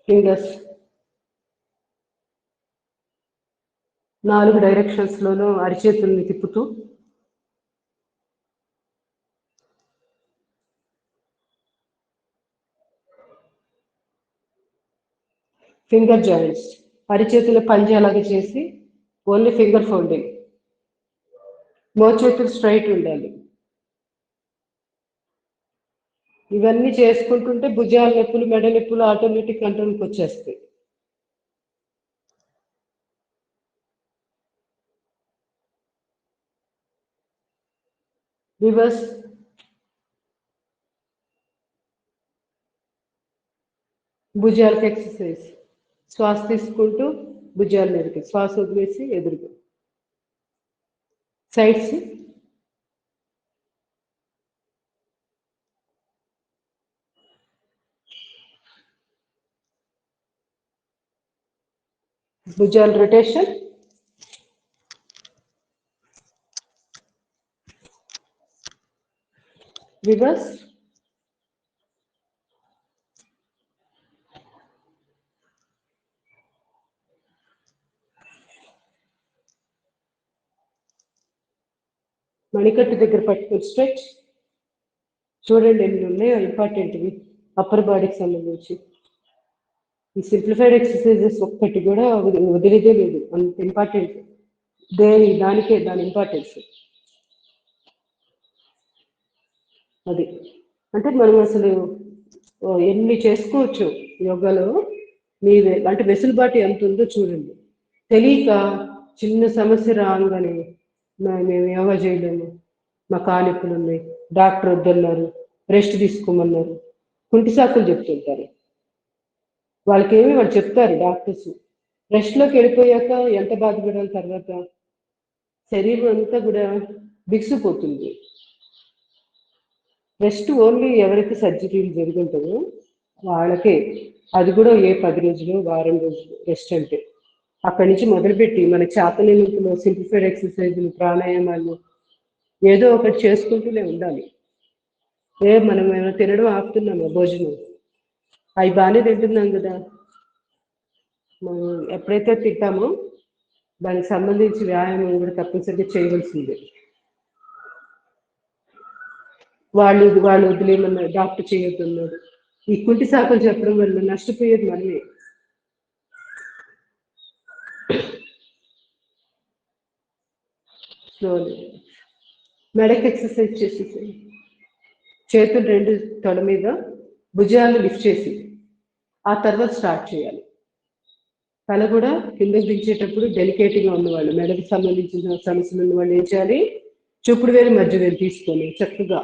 ఫింగర్స్ 4 డైరెక్షన్స్లోనూ అరిచేతుల్ని తిప్పుతూ ఫింగర్ జాయింట్స్ అరిచేతుల పంజాలాగా చేసి ఓన్లీ ఫింగర్ ఫోల్డింగ్. మోచేతులు స్ట్రైట్ ఉండాలి. ఇవన్నీ చేసుకుంటుంటే భుజాల నొప్పులు మెడ నొప్పులు ఆటోమేటిక్ కంట్రోల్కి వచ్చేస్తాయి. రివర్స్ భుజాలకు ఎక్సర్సైజ్. శ్వాస తీసుకుంటూ భుజాల మీదకి, శ్వాస వదిలేసి ఎదురుగా. సైడ్స్ భుజాల రొటేషన్, రివర్స్. మణికట్టు దగ్గర పట్టుకొని స్ట్రెచ్. చూడండి ఎన్ని ఉన్నాయో ఇంపార్టెంట్వి అప్పర్ బాడీకి సంబంధించి. ఈ సింప్లిఫైడ్ ఎక్సర్సైజెస్ ఒక్కటి కూడా వదిలేదే లేదు, అంత ఇంపార్టెంట్. దానికే దాని ఇంపార్టెన్స్ అది. అంటే మనం అసలు ఎన్ని చేసుకోవచ్చు యోగాలో. మీదే అంటే వెసులుబాటు ఎంత ఉందో చూడండి. తెలియక చిన్న సమస్య రాగానే మేము యోగా చేయలేము, మా కాలిప్పులు ఉన్నాయి, డాక్టర్ వద్దన్నారు, రెస్ట్ తీసుకోమన్నారు, కుంటి సాకులు చెప్తుంటారు. వాళ్ళకేమి వాళ్ళు చెప్తారు డాక్టర్స్. రెస్ట్లోకి వెళ్ళిపోయాక ఎంత బాధపడాలి, తర్వాత శరీరం అంతా కూడా బిగుసిపోతుంది. రెస్ట్ ఓన్లీ ఎవరైతే సర్జరీలు జరుగుతుంటుందో వాళ్ళకే, అది కూడా ఏ 10 రోజులు వారం రోజులు రెస్ట్. అంటే అక్కడి నుంచి మొదలుపెట్టి మన చేతనీయంలో సింప్లిఫైడ్ ఎక్సర్సైజులు, ప్రాణాయామాలు ఏదో ఒకటి చేసుకుంటూనే ఉండాలి. మనం ఏమైనా తినడం ఆపుతున్నామా? భోజనం అవి బాగానే తింటున్నాం కదా. మనం ఎప్పుడైతే తింటామో దానికి సంబంధించి వ్యాయామం కూడా తప్పనిసరిగా చేయవలసిందే. వాళ్ళు వదిలేమన్నారు, డాక్టర్ చేయొద్దన్నాడు. ఈ కుంటి సాకులు చెప్పడం వల్ల నష్టపోయేది మనమే. స్లోలీ మెడక్ ఎక్సర్సైజ్ చేసేసాయి. చేతులు 2 తొడ మీద, భుజాలు లిఫ్ట్ చేసి ఆ తర్వాత స్టార్ట్ చేయాలి. తల కూడా కిందకి దించేటప్పుడు డెలికేట్గా ఉన్నవాళ్ళు, మెడకు సంబంధించిన సమస్యలు ఉన్నవాళ్ళు ఏం చేయాలి? చూపుడు వేలు మధ్య వేలు తీసుకొని చక్కగా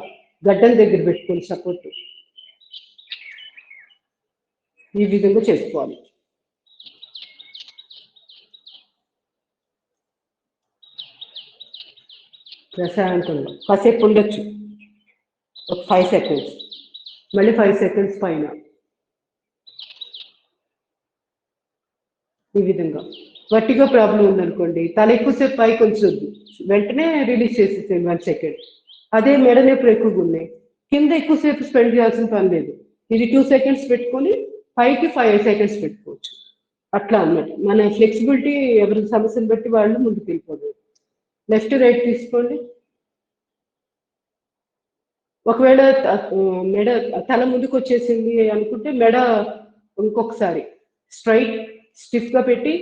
గడ్డం దగ్గర పెట్టుకొని సపోర్ట్ ఈ విధంగా చేసుకోవాలి. ప్రశాంతంగా కాసేపు ఉండొచ్చు, ఒక 5 సెకండ్స్, మళ్ళీ 5 సెకండ్స్ పైన. ఈ విధంగా వర్టిగో ప్రాబ్లం ఉందనుకోండి, తల ఎక్కువసేపు పైకి ఉంచొద్దు, వెంటనే రిలీజ్ చేసేసేయండి 1 సెకండ్. అదే మెడ నొప్పులు ఎక్కువగా ఉన్నాయి, కింద ఎక్కువసేపు స్పెండ్ చేయాల్సిన పని లేదు. ఇది 2 సెకండ్స్ పెట్టుకొని పైకి 5 సెకండ్స్ పెట్టుకోవచ్చు. అట్లా అన్నమాట. మన ఫ్లెక్సిబిలిటీ ఎవరి సమస్యను బట్టి వాళ్ళు ముందుకు వెళ్ళిపోదు. లెఫ్ట్ రైట్ తీసుకోండి. ఒకవేళ మెడ తల ముందుకు వచ్చేసింది అనుకుంటే మెడ ఇంకొకసారి స్ట్రైట్ స్టిఫ్గా పెట్టి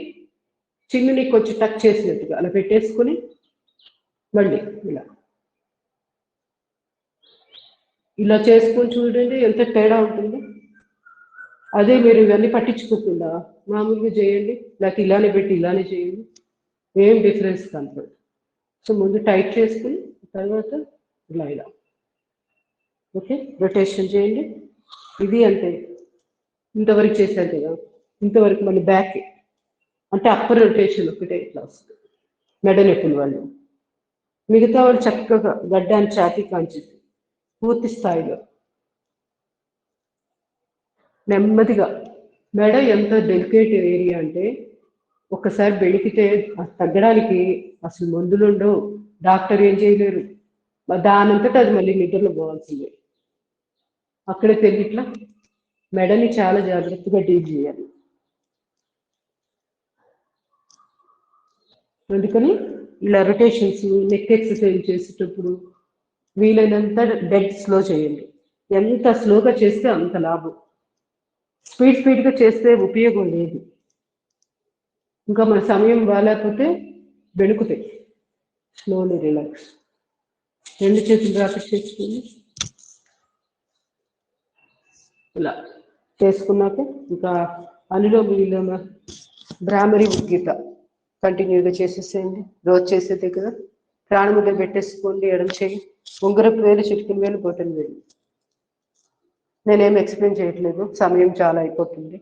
చిన్నుని కొంచెం టచ్ చేసినట్టుగా అలా పెట్టేసుకుని మళ్ళీ ఇలా చేసుకొని చూడండి ఎంత తేడా ఉంటుంది. అదే మీరు ఇవన్నీ పట్టించుకోకుండా మామూలుగా చేయండి, లేకపోతే ఇలానే పెట్టి ఇలానే చేయండి, ఏం డిఫరెన్స్ కనపడదు. సో ముందు టైట్ చేసుకుని తర్వాత ఇలా ఓకే రొటేషన్ చేయండి. ఇది అంటే ఇంతవరకు చేశారు కదా, ఇంతవరకు మళ్ళీ బ్యాక్ అంటే అప్పర్ రొటేషన్ ఒకటే ఇట్లా వస్తుంది మెడ నొప్పుల వాళ్ళు. మిగతా వాళ్ళు చక్కగా గడ్డాన్ని ఛాతీ కాంచి పూర్తి స్థాయిలో నెమ్మదిగా. మెడ ఎంత డెలికేట్ ఏరియా అంటే ఒక్కసారి బెణికితే తగ్గడానికి అసలు మందులు ఉండవు, డాక్టర్ ఏం చేయలేరు, దానంతటా అది మళ్ళీ నిద్రలో పోవాల్సిందే. అక్కడే తెలియట్లా మెడని చాలా జాగ్రత్తగా డీల్ చేయాలి. అందుకని ఇలా రొటేషన్స్, నెక్ ఎక్సర్సైజ్ చేసేటప్పుడు వీలైనంత డెడ్ స్లో చేయండి. ఎంత స్లోగా చేస్తే అంత లాభం. స్పీడ్గా చేస్తే ఉపయోగం లేదు, ఇంకా మన సమయం బాగాలేకపోతే బెణుకుతాయి. Slowly relax. 2 చేతులు రాకెట్ చేసుకుని ఇలా చేసుకున్నాక ఇంకా అనులోమ విలోమ భ్రామరి ఉద్గీత కంటిన్యూగా చేసేసేయండి. రోజు చేసేదే కదా. ప్రాణముద్ర పెట్టేసుకోండి. ఎడమ చేయి, ఉంగరపు వేలు, చిటికిన వేలు, బొటన వేలు. నేనేం ఎక్స్ప్లెయిన్ చేయట్లేదు, సమయం చాలా అయిపోతుంది.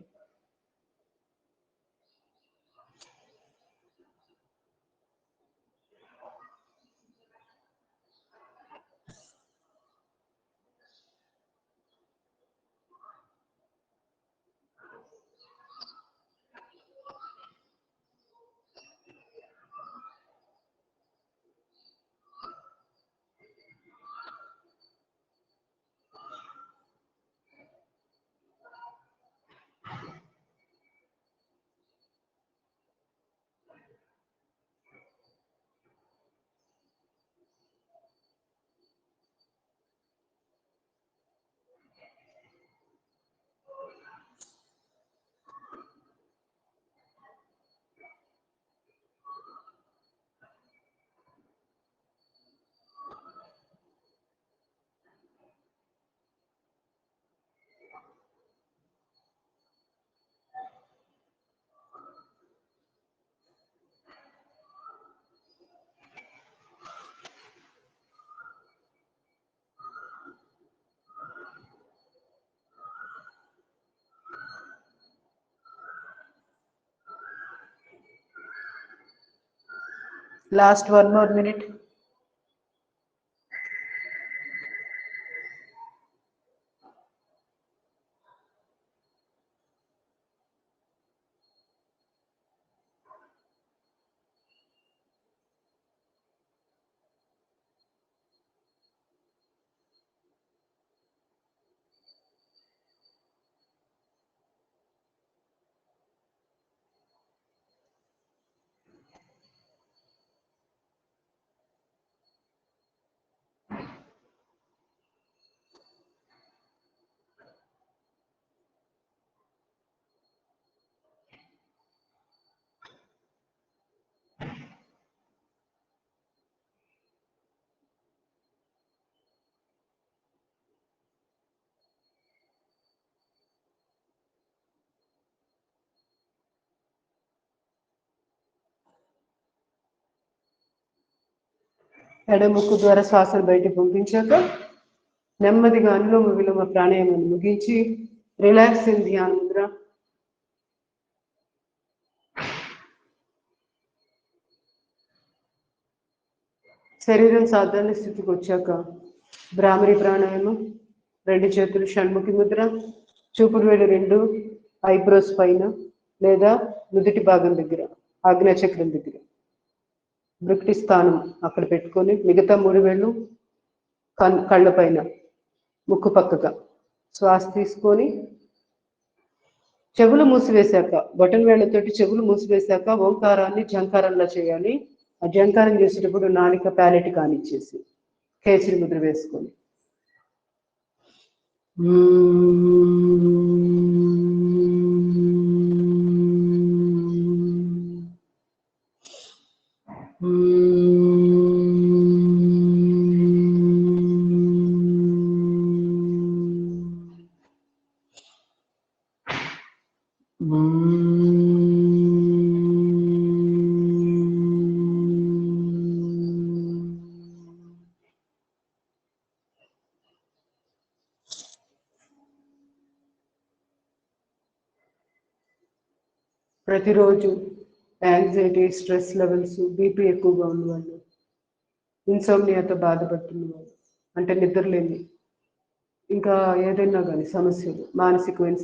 Last 1 more minute. ఎడముక్కు ద్వారా శ్వాసను బయటకు పంపించాక నెమ్మదిగా అనులోమ విలోమ ప్రాణాయామాన్ని ముగించి రిలాక్సింగ్ ధ్యాన ముద్ర. శరీరం సాధారణ స్థితికి వచ్చాక భ్రామరి ప్రాణాయామం, 2 చేతులు షణ్ముఖి ముద్ర, చూపుడు వేలు 2 ఐబ్రోస్ పైన లేదా నుదుటి భాగం దగ్గర, ఆజ్ఞాచక్రం దగ్గర, భృక్టి స్థానం అక్కడ పెట్టుకొని మిగతా 3 వేళ్ళు కళ్ళ పైన ముక్కు పక్కగా శ్వాస తీసుకొని చెవులు మూసివేశాక బొటన్ వేళ్లతోటి చెవులు మూసివేశాక ఓంకారాన్ని జంకారంలా చేయాలి. ఆ జంకారం చేసేటప్పుడు నాలిక ప్యాలెట్ కానిచ్చేసి కేసరి ముద్ర వేసుకొని ప్రతిరోజు యాంగ్జైటీ, స్ట్రెస్ లెవెల్స్, బీపీ ఎక్కువగా ఉన్నవాళ్ళు, ఇన్సోమ్నియాతో బాధపడుతున్న వాళ్ళు, అంటే నిద్రలేని, ఇంకా ఏదైనా కానీ సమస్యలు, మానసికమైన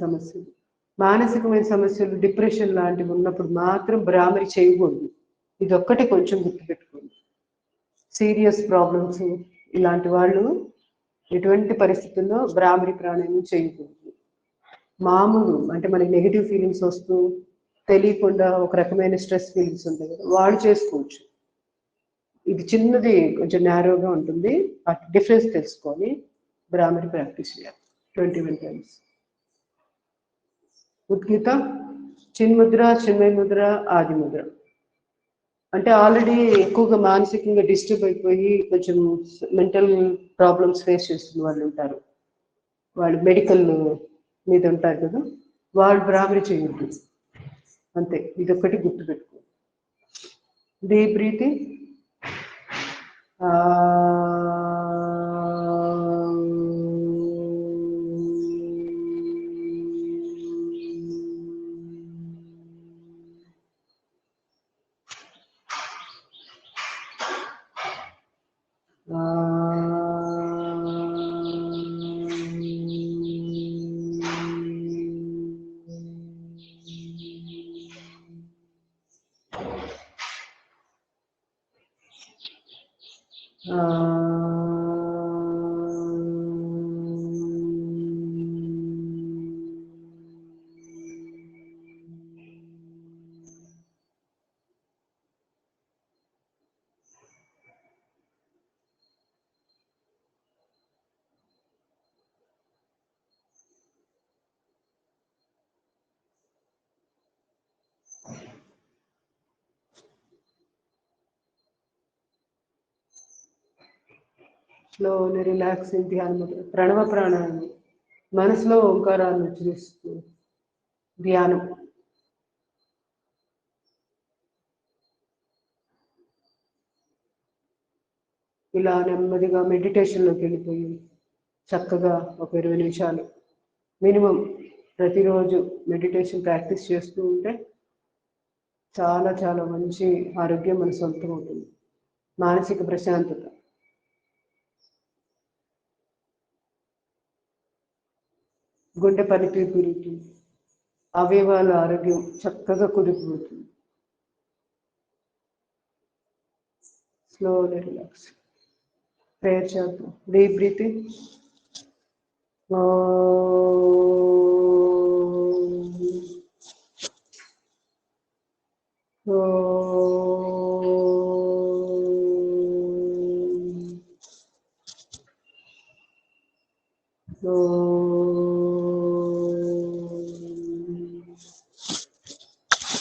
సమస్యలు డిప్రెషన్ లాంటివి ఉన్నప్పుడు మాత్రం భ్రామరి చేయకూడదు. ఇది ఒక్కటే కొంచెం గుర్తుపెట్టుకోండి. సీరియస్ ప్రాబ్లమ్స్ ఇలాంటి వాళ్ళు ఎటువంటి పరిస్థితుల్లో భ్రామరి ప్రాణాయామం చేయకూడదు. మామూలు అంటే మనకి నెగిటివ్ ఫీలింగ్స్ వస్తూ తెలియకుండా ఒక రకమైన స్ట్రెస్ ఫీలింగ్స్ ఉంటాయి కదా, వాళ్ళు చేసుకోవచ్చు. ఇది చిన్నది, కొంచెం నేరోగా ఉంటుంది. ఆ డిఫరెన్స్ తెలుసుకొని భ్రామరి ప్రాక్టీస్ చేయాలి 21 times. ఉద్గీత, చిన్ముద్ర, చిన్మయ ముద్ర, ఆది ముద్ర. అంటే ఆల్రెడీ ఎక్కువగా మానసికంగా డిస్టర్బ్ అయిపోయి కొంచెం మెంటల్ ప్రాబ్లమ్స్ ఫేస్ చేస్తున్న వాళ్ళు ఉంటారు, వాళ్ళు మెడికల్ మీద ఉంటారు కదా, వాళ్ళు భ్రామరి చేయొద్దు. అంతే, ఇదొక్కటి గుర్తుపెట్టుకో. Deep breathing. స్లోలీ రిలాక్సింగ్ ధ్యానం, ప్రణవ ప్రాణాయామం, మనసులో ఓంకారాన్ని ఉచ్చరిస్తూ ధ్యానం. ఇలా నెమ్మదిగా మెడిటేషన్లోకి వెళ్ళిపోయి చక్కగా ఒక 20 నిమిషాలు మినిమం ప్రతిరోజు మెడిటేషన్ ప్రాక్టీస్ చేస్తూ ఉంటే చాలా చాలా మంచి ఆరోగ్యం మన సొంతం అవుతుంది. మానసిక ప్రశాంతత, గుండె పనితీరు పెరుగుతుంది, అవయవాల ఆరోగ్యం చక్కగా కుదిరిపోతుంది. Slowly relax. ప్రేయర్ చేద్దాం. Deep breathing.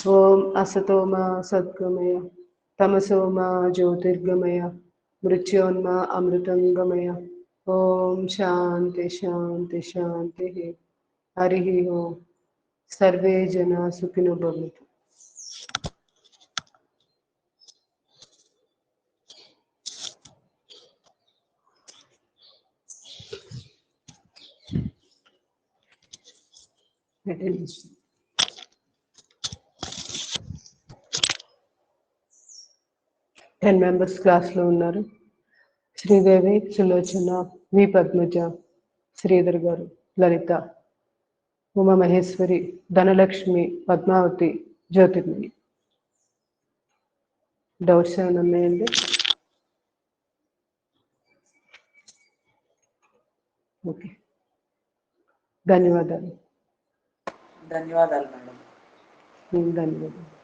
ఓం असतो मा सद्गमय तमसो मा ज्योतिर्गमय मृत्योन्मा अमृतंगमय। ओम शांति शांति शांति। हरि ओम। सर्वे जना सुखिनो भवन्तु। Meditation. 10 మెంబర్స్ క్లాస్లో ఉన్నారు. శ్రీదేవి, సులోచన, వి పద్మజ, శ్రీధర్ గారు, లలిత, ఉమా మహేశ్వరి, ధనలక్ష్మి, పద్మావతి, జ్యోతిర్మయి. డౌట్స్ ఏమైనా ఉన్నాయండి? ఓకే, ధన్యవాదాలు. ధన్యవాదాలు మేడం. ధన్యవాదాలు.